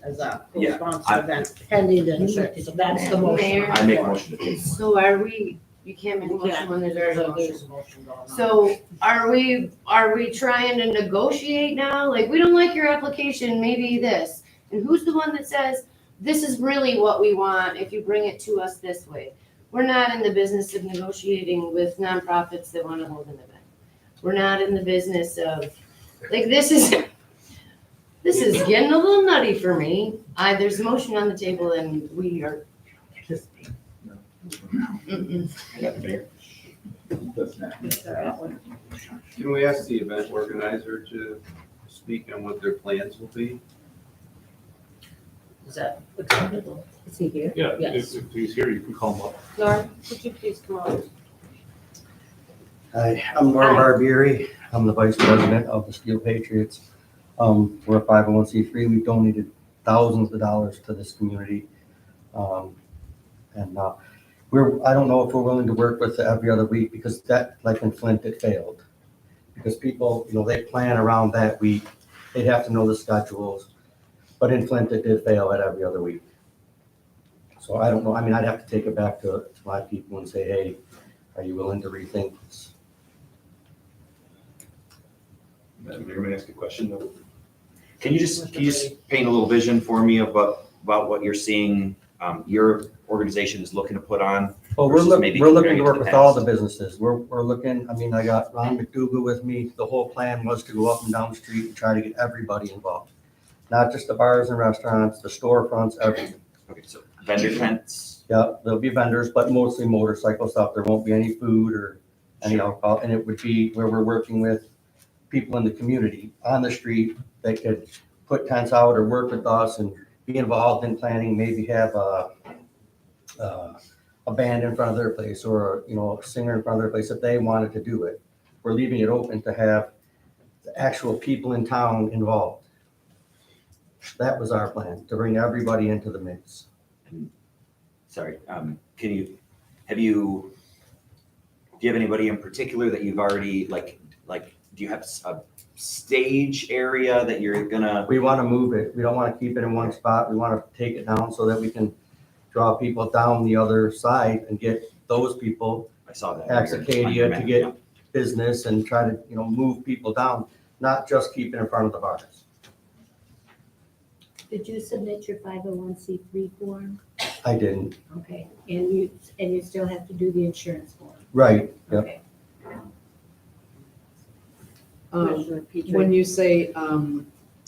as a Yeah, co-sponsor event, pending the insurance. So that's the motion. Mayor? I make a motion to table. So are we, you can't make a You motion can't. when there's already a motion. There's a motion going on. So are we trying to negotiate now? Like, we don't like your application, maybe this. And who's the one that says, this is really what we want if you bring it to us this way? We're not in the business of negotiating with nonprofits that want to hold an event. We're not in the business of, like, this is getting a little nutty for me. There's a motion on the table and we are. Mm-mm. Can we ask the event organizer to speak on what their plans will be? Is that acceptable? Is he here? Yeah, Yes. if he's here, you can call him up. Norm, could you please come on? Hi, I'm Norm Hi. Barbieri. I'm the vice president of the Steel Patriots. We're a 501c3. We've donated thousands of dollars to this community. And I don't know if we're willing to work with it every other week, because that, like in Flint, it failed. Because people, they plan around that week. They'd have to know the schedules. But in Flint, it did fail at every other week. So I don't know. I mean, I'd have to take it back to my people and say, hey, are you willing to rethink this? Madam Mayor, may I ask a question though? Can you just paint a little vision for me about what you're seeing, your organization is looking to put on? Well, we're versus looking, maybe we're looking comparing to it work the with all past? the businesses. We're looking, I got Ron McDougal with me. The whole plan was to go up and down the street and try to get everybody involved. Not just the bars and restaurants, the storefronts, everything. Okay, so vendor tents? Yeah, there'll be vendors, but mostly motorcycle stuff. There won't be any food or any alcohol. And it would be where we're working with people in the community on the street that could put tents out or work with us and be involved in planning, maybe have a band in front of their place or, a singer in front of their place if they wanted to do it. We're leaving it open to have the actual people in town involved. That was our plan, to bring everybody into the mix. Sorry, do you have anybody in particular that you've already, do you have a stage area that you're gonna? We want to move it. We don't want to keep it in one spot. We want to take it down so that we can draw people down the other side and get those people. I saw that. Acadia to get business and try to, move people down, not just keep it in front of the bars. Did you submit your 501c3 form? I didn't. Okay, and you still have to do the insurance form? Right, yep. Okay. Commissioner Petrie. When you say,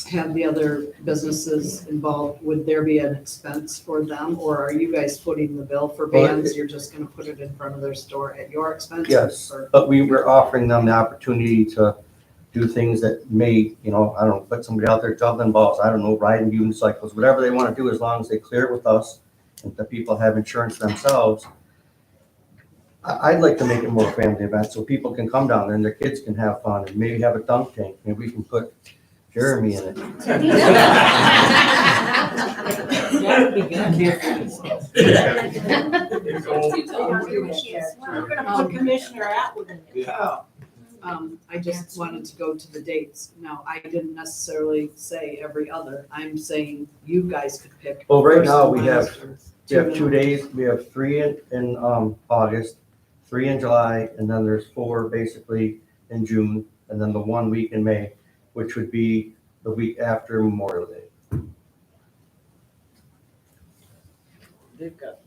have the other businesses involved, would there be an expense for them? Or are you guys footing the bill for Well, bands? You're just gonna put it in front of their store at your expense? Yes, Or- but we were offering them the opportunity to do things that may, put somebody out there juggling balls, riding unicycles, whatever they want to do, as long as they clear it with us and the people have insurance themselves. I'd like to make it more family event so people can come down there and their kids can have fun and maybe have a dunk tank. Maybe we can put Jeremy in it. That'd be good. We're gonna put Commissioner Atwood in there. I just wanted to go to the dates. Now, I didn't necessarily say every other. I'm saying you guys could pick. Well, right first now and we last have, or we have 2 two days. We have 3 in August, 3 in July, and then there's 4 basically in June, and then the 1 week in May, which would be the week after Memorial Day. They've got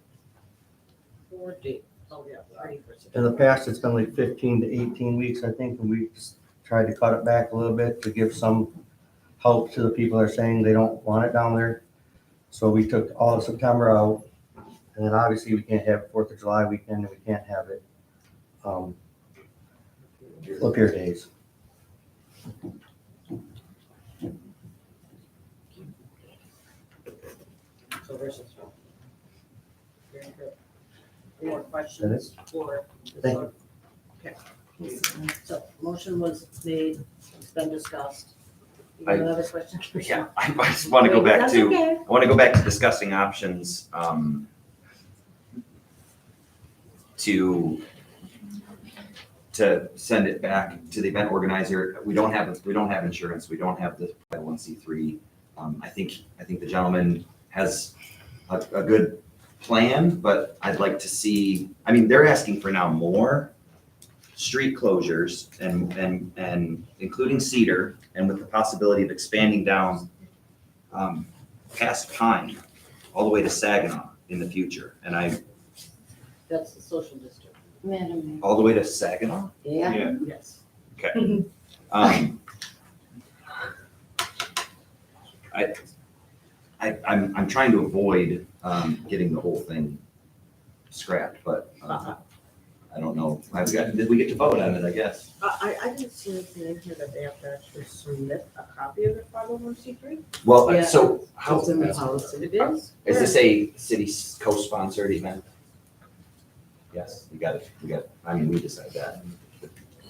4 days. Oh, yeah, ready for In the past, it's been like 15 to 18 weeks, I think, and we just tried to cut it back a little bit to give some help to the people that are saying they don't want it down there. So we took all of September out, and then obviously we can't have 4th of July weekend, and we can't have it Lapeer days. So versus. Very good. Any more questions for? Thank you. Okay. So motion was made, it's been discussed. You I- have another question? Yeah, I just want to go back That's to, okay. I want to go back to discussing options, to send it back to the event organizer. We don't have insurance. We don't have the 501c3. I think the gentleman has a good plan, but I'd like to see, I mean, they're asking for now more street closures and including Cedar, and with the possibility of expanding down past Pine, all the way to Saginaw in the future. And That's the social district. Madam Mayor. all the way to Saginaw? Yeah. Yes. Okay. I'm trying to avoid getting the whole thing scrapped, but I don't know. Did we get to vote on it, I guess? I didn't see anything in here that they have to actually submit a copy of the 501c3. Well, Yeah. so how, It's in the policy. It is? is this a city co-sponsored event? Yes, we got it. I mean, we decided that.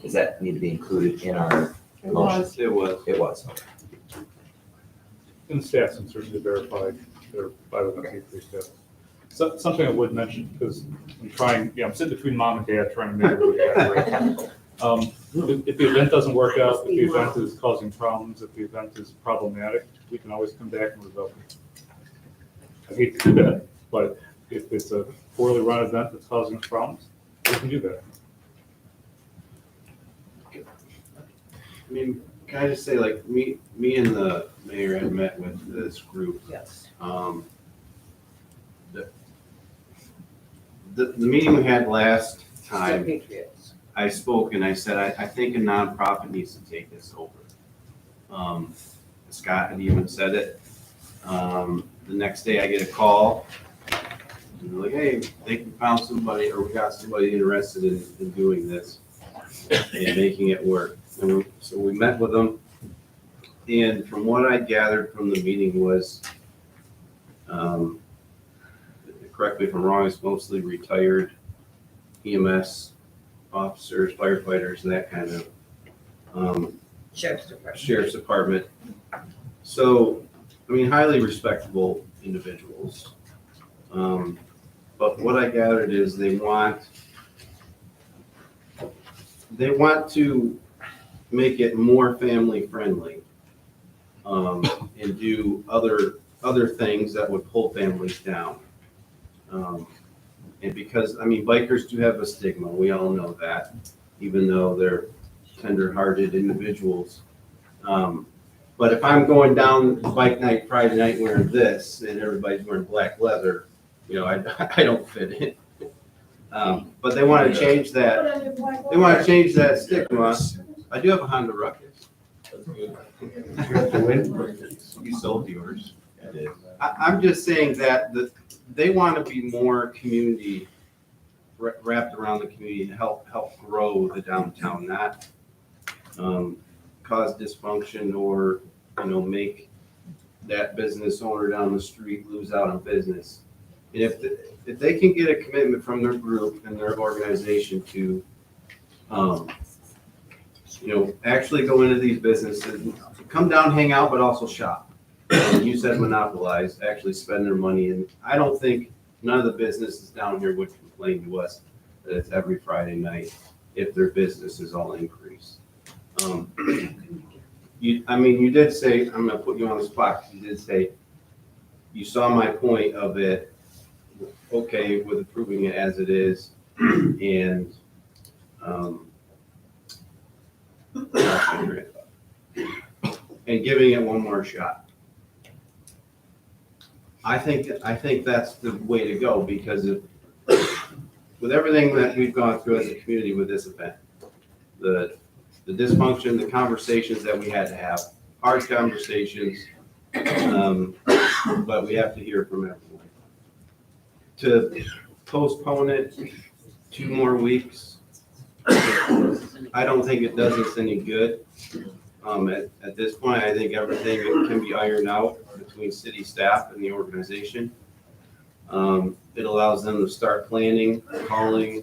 Does that need to be included in our motion? It was. It was, okay. And the staff can certainly verify their 501c3 status. So, something I would mention, because I'm sitting between mom and dad trying to make everybody happy. If the event doesn't work out, if the event is causing problems, if the event is problematic, we can always come back and revoke it. I hate to do that, but if it's a poorly run event that's causing us problems, we can do that. I mean, can I just say, like, me and the mayor had met with this group. Yes. The meeting we had last time, Patriots. I spoke and I said, I think a nonprofit needs to take this over. Scott had even said it. The next day I get a call, and they're like, hey, they found somebody, or we got somebody interested in doing this and making it work. And so we met with them, and from what I gathered from the meeting was, correct me if I'm wrong, it's mostly retired EMS officers, firefighters, that kind of sheriff's department. So, I mean, highly respectable individuals. But what I gathered is they want to make it more family friendly, and do other things that would pull families down. And because, I mean, bikers do have a stigma, we all know that, even though they're tender-hearted individuals. But if I'm going down bike night Friday night wearing this and everybody's wearing black leather, you know, I don't fit in. But they want to change that. They want to change that stigma. I do have a Honda Ruckus. You sold yours. I did. I'm just saying that they want to be more community, wrapped around the community to help grow the downtown, not cause dysfunction or, you know, make that business owner down the street lose out on business. And if they can get a commitment from their group and their organization to, you know, actually go into these businesses, come down, hang out, but also shop. And you said monopolize, actually spend their money. And I don't think none of the businesses down here would complain to us that it's every Friday night if their business is all increased. You did say, I'm gonna put you on the spot, 'cause you did say, you saw my point of it, okay, with approving it as it is, and, and giving it one more shot. I think that's the way to go, because if with everything that we've gone through as a community with this event, the dysfunction, the conversations that we had to have, hard conversations, but we have to hear from everyone. To postpone it 2 more weeks, I don't think it does us any good. At this point, I think everything can be ironed out between city staff and the organization. It allows them to start planning, calling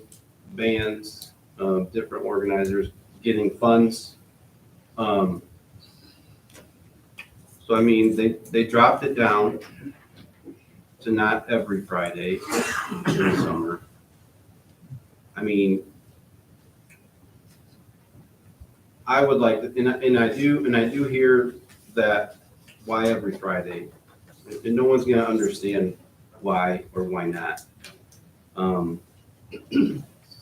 bands, different organizers, getting funds. So I mean, they dropped it down to not every Friday in the summer. I mean, I would like to, and I do hear that why every Friday, and no one's gonna understand why or why not.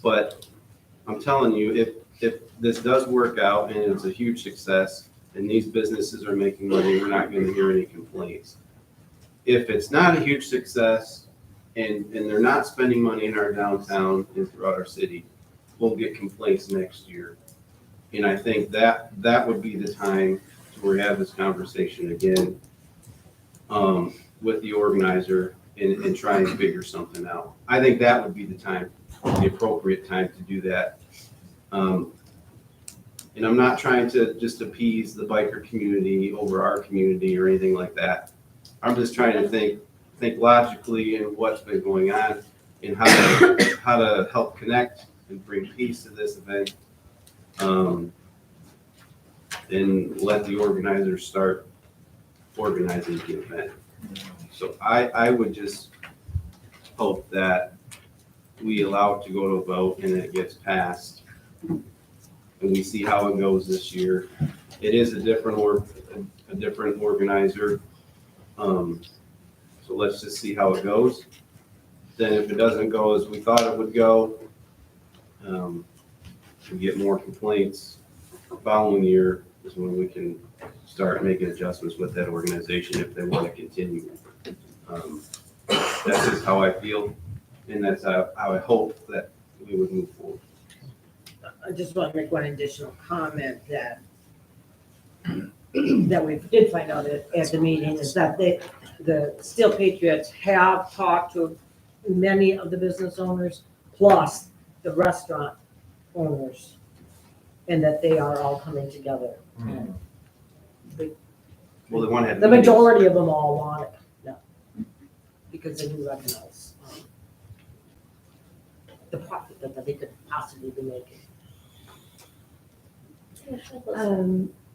But I'm telling you, if this does work out and it's a huge success and these businesses are making money, we're not gonna hear any complaints. If it's not a huge success and they're not spending money in our downtown and throughout our city, we'll get complaints next year. And I think that would be the time to where we have this conversation again with the organizer and try and figure something out. I think that would be the time, the appropriate time to do that. And I'm not trying to just appease the biker community over our community or anything like that. I'm just trying to think logically in what's been going on and how to help connect and bring peace to this event. And let the organizers start organizing the event. So I would just hope that we allow it to go to a vote and it gets passed. And we see how it goes this year. It is a different organizer. So let's just see how it goes. Then if it doesn't go as we thought it would go, we get more complaints. The following year is when we can start making adjustments with that organization if they want to continue. That's just how I feel, and that's how I hope that we would move forward. I just want to make one additional comment that we did find out at the meeting is that the Steel Patriots have talked to many of the business owners plus the restaurant owners, and that they are all coming together. Well, they want to have The majority of them all want it, no, because they do recognize the profit that they could possibly be making.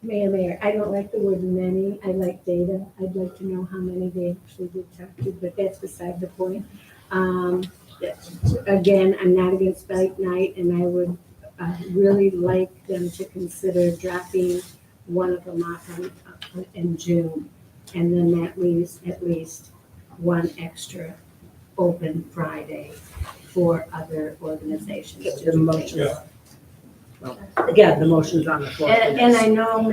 Mayor, I don't like the word many, I like data. I'd like to know how many they actually did talk to, but that's beside the point. Again, I'm not against bike night, and I would really like them to consider dropping one of them off in June. And then that leaves at least one extra open Friday for other organizations. The motion. Well, again, the motion's on the floor. And I know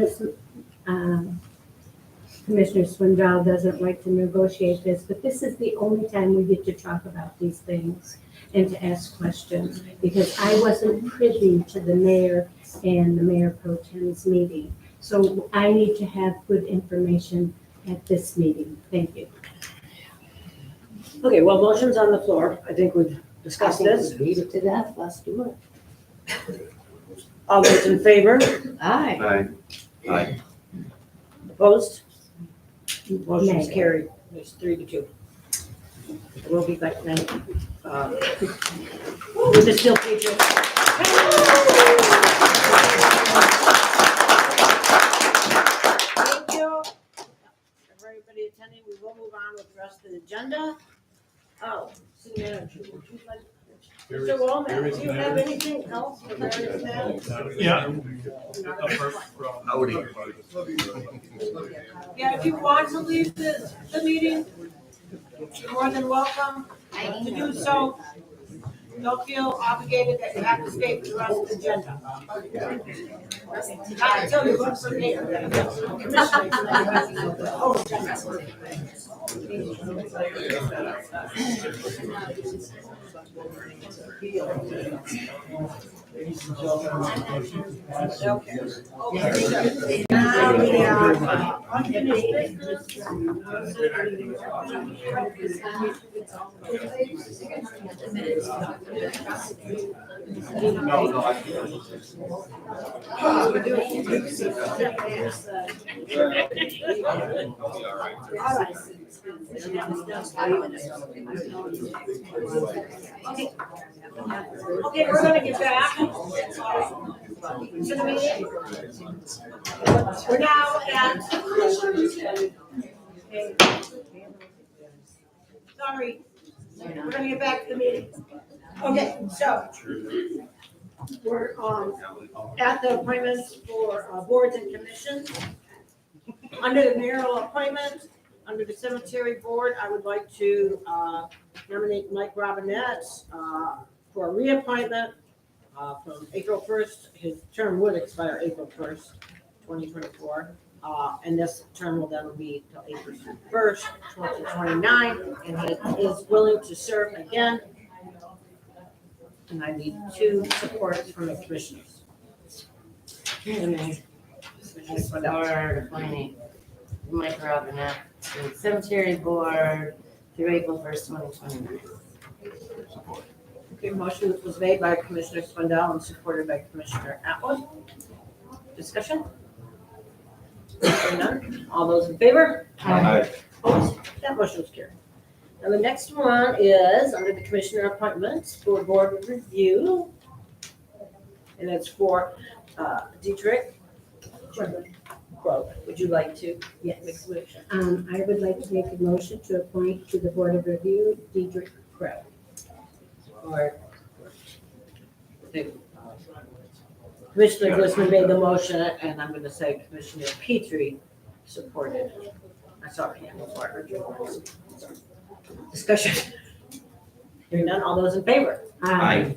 Commissioner Swindell doesn't like to negotiate this, but this is the only time we get to talk about these things and to ask questions, because I wasn't privy to the mayor and the mayor pro tem's meeting. So I need to have good information at this meeting. Thank you. Okay, well, motion's on the floor. I think we've discussed this. Beat it to death, let's do it. All those in favor? Aye. Aye. Opposed? Motion's Nay. carried. There's 3-2. We'll be back then with the Steel Patriots. Thank you, everybody attending. We will move on with the rest of the agenda. Oh, city manager, would you like? Mr. Wallman, do you have anything else regarding that? Yeah. Howdy. Yeah, if you want to leave the meeting, you're more than welcome to do so. Don't feel obligated that you have to stay for the rest of the agenda. Not until you vote for me. Ladies and gentlemen, motion to pass. Now we are unfinished business. Okay, we're gonna get back to the meeting. We're now at. Sorry, we're gonna get back to the meeting. Okay, so we're at the appointments for boards and commissions. Under the mayoral appointment, under the cemetery board, I would like to nominate Mike Robinette for a reappointment from April 1st. His term would expire April 1st, 2024. And this term will then be till April 1st, 2029. And he is willing to serve again. And I need 2 supports from the commissioners. Or appointing Mike Robinette to the cemetery board through April 1st, 2029. Okay, motion was made by Commissioner Swindell and supported by Commissioner Atwood. Discussion? Hearing none. All those in favor? Aye. Opposed? That motion is carried. Now, the next one is under the commissioner appointments for board review. And it's for Dietrich Crow. Would you like to make a motion? I would like to make a motion to appoint to the Board of Review Diedrich Crow. Or Commissioner Glissman made the motion, and I'm going to say Commissioner Petrie supported. I saw her hand before I heard your voice. Discussion. Hearing none, all those in favor? Aye.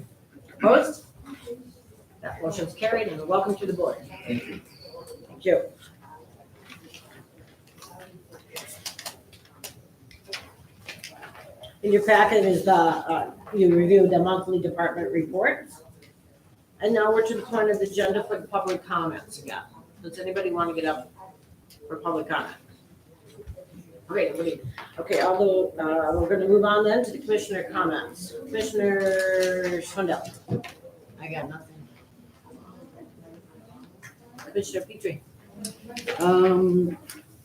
Opposed? That motion's carried, and welcome to the board. Thank you. Thank you. In your packet is you reviewed the monthly department reports. And now we're to the point of the agenda for the public comments again. Does anybody want to get up for public comment? Okay, although, we're going to move on then to the commissioner comments. Commissioner Swindell. I got nothing. Commissioner Petrie.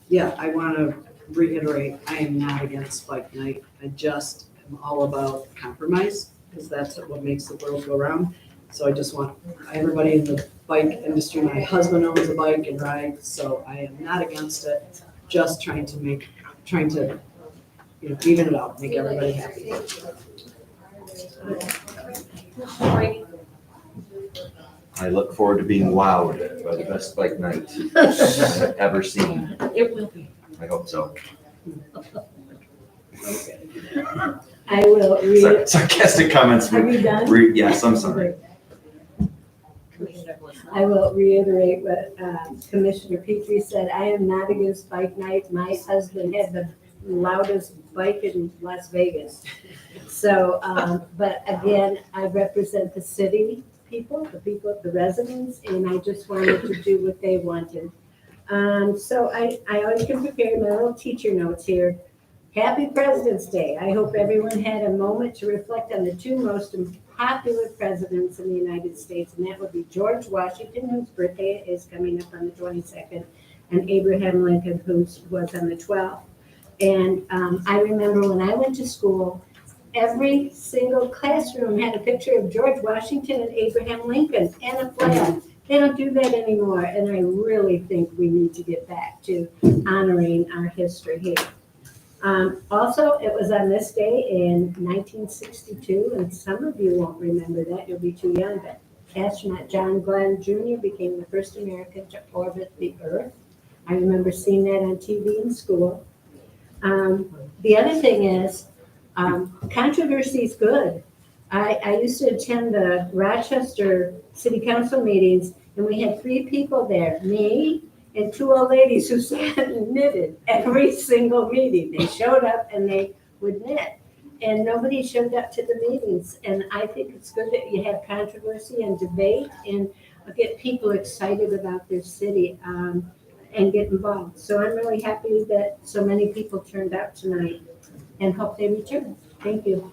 Yeah, I want to reiterate, I am not against bike night. I just am all about compromise, because that's what makes the world go round. So I just want everybody in the bike industry, my husband owns a bike and rides, so I am not against it. Just trying to even it out, make everybody happy. I look forward to being wowed by the best bike night I've ever seen. It will be. I hope so. I will Sarcastic comments. Are we done? Yes, I'm sorry. I will reiterate what Commissioner Petrie said. I am not against bike night. My husband had the loudest bike in Las Vegas. So, but again, I represent the city people, the residents, and I just wanted to do what they wanted. So I always can prepare my little teacher notes here. Happy President's Day. I hope everyone had a moment to reflect on the 2 most popular presidents in the United States, and that would be George Washington, whose birthday is coming up on the 22nd, and Abraham Lincoln, who was on the 12th. And I remember when I went to school, every single classroom had a picture of George Washington and Abraham Lincoln and a flag. They don't do that anymore, and I really think we need to get back to honoring our history here. Also, it was on this day in 1962, and some of you won't remember that, you'll be too young, but astronaut John Glenn Jr. became the first American to orbit the Earth. I remember seeing that on TV in school. The other thing is, controversy is good. I used to attend the Rochester City Council meetings, and we had 3 people there, me and 2 old ladies who sat and knitted every single meeting. They showed up and they would knit. And nobody showed up to the meetings. And I think it's good that you have controversy and debate and get people excited about their city and get involved. So I'm really happy that so many people turned out tonight and hope they return. Thank you.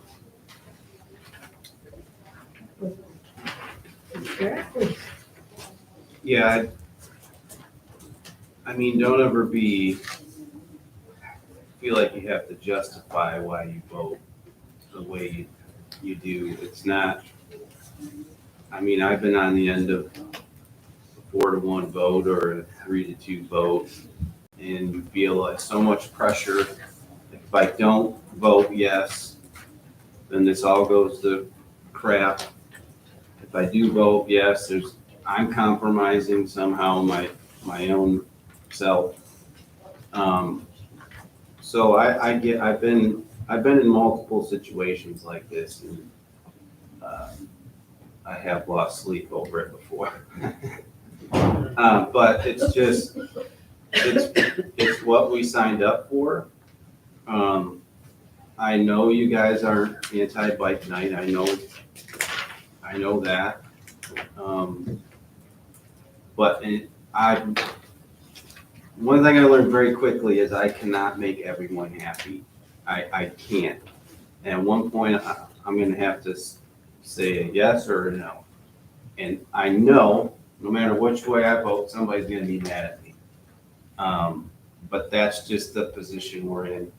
Yeah, I mean, don't ever feel like you have to justify why you vote the way you do. It's not, I mean, I've been on the end of a 4-1 vote or a 3-2 vote, and you feel like so much pressure. If I don't vote yes, then this all goes to crap. If I do vote yes, I'm compromising somehow my own self. So I've been in multiple situations like this, and I have lost sleep over it before. But it's just, it's what we signed up for. I know you guys aren't anti-bike night. I know that. But one thing I learned very quickly is I cannot make everyone happy. I can't. And at one point, I'm going to have to say a yes or a no. And I know no matter which way I vote, somebody's going to be mad at me. But that's just the position we're in.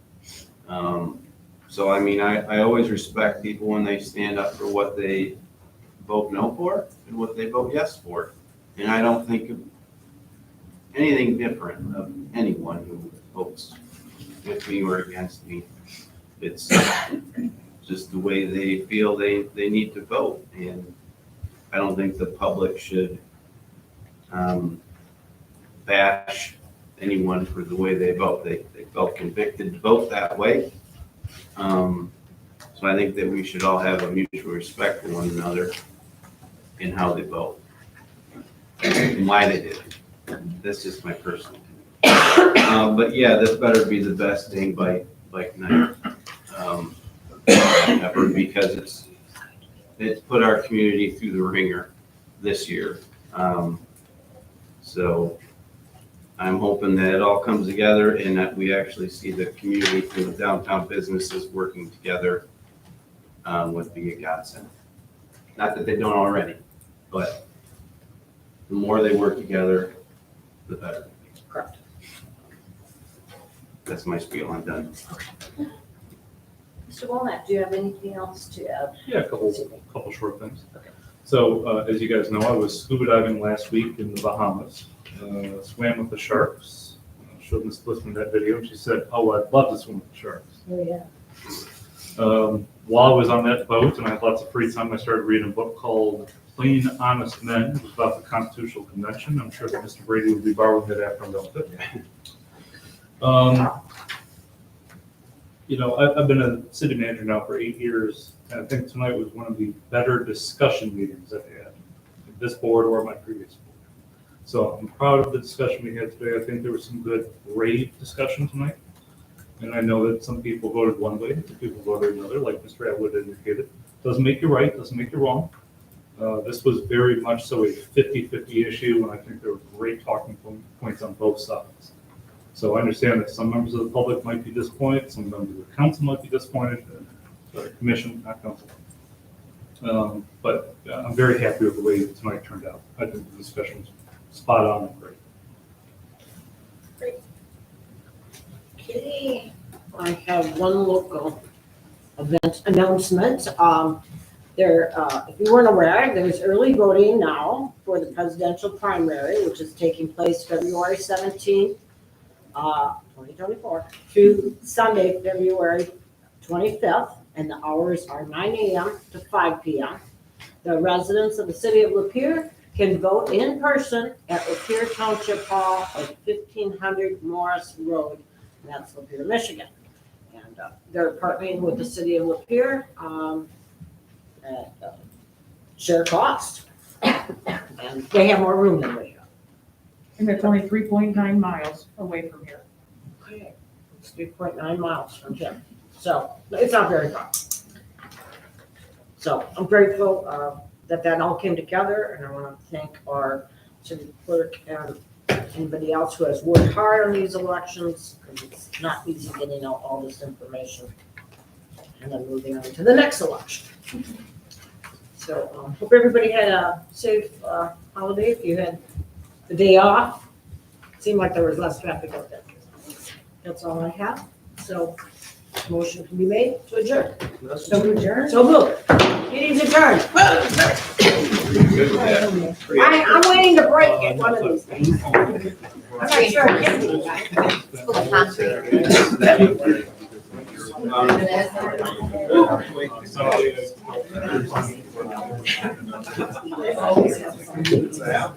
So, I mean, I always respect people when they stand up for what they vote no for and what they vote yes for. And I don't think of anything different of anyone who votes with me or against me. It's just the way they feel they need to vote. And I don't think the public should bash anyone for the way they vote. They felt convicted to vote that way. So I think that we should all have a mutual respect for one another in how they vote and why they did it. That's just my personal opinion. But yeah, this better be the best dang bike night ever, because it's put our community through the ringer this year. So I'm hoping that it all comes together and that we actually see the community through the downtown businesses working together would be a godsend. Not that they don't already, but the more they work together, the better. Correct. That's my spiel. I'm done. Mr. Walnut, do you have anything else to add? Yeah, a couple short things. Okay. So as you guys know, I was scuba diving last week in the Bahamas. Swam with the sharks. Showed Miss Blitzman that video. She said, "Oh, I'd love to swim with the sharks." Oh, yeah. While I was on that boat and I had lots of free time, I started reading a book called Clean, Honest Men. It was about the Constitutional Convention. I'm sure that Mr. Brady will be borrowing it after I'm done with it. You know, I've been a city manager now for 8 years, and I think tonight was one of the better discussion meetings I've had at this board or my previous board. So I'm proud of the discussion we had today. I think there was some good, brave discussion tonight. And I know that some people voted one way, some people voted another, like Mr. Atwood indicated. Doesn't make you right, doesn't make you wrong. This was very much so a 50-50 issue, and I think there were great talking points on both sides. So I understand that some members of the public might be disappointed, some members of the council might be disappointed, commission, not council. But I'm very happy with the way tonight turned out. I think the discussion was spot on and great. Okay, I have one local event announcement. If you weren't aware, there's early voting now for the presidential primary, which is taking place February 17th, 2024, through Sunday, February 25th, and the hours are 9 a.m. to 5 p.m. The residents of the city of Lapeer can vote in person at Lapeer Township Hall at 1500 Morris Road. That's Lapeer, Michigan. And they're partnering with the city of Lapeer. and share cost. And they have more room than we have. And it's only 3.9 miles away from here. Okay, it's 3.9 miles from here, so it's not very far. So I'm grateful that all came together, and I want to thank our city clerk and anybody else who has worked hard on these elections, because it's not easy getting out all this information and then moving on to the next election. So hope everybody had a safe holiday. If you had the day off, seemed like there was less traffic out there. That's all I have. So motion can be made to adjourn. So adjourn. So move. Meeting's adjourned. I'm waiting to break it one of these days. I'm not sure I can do Yeah.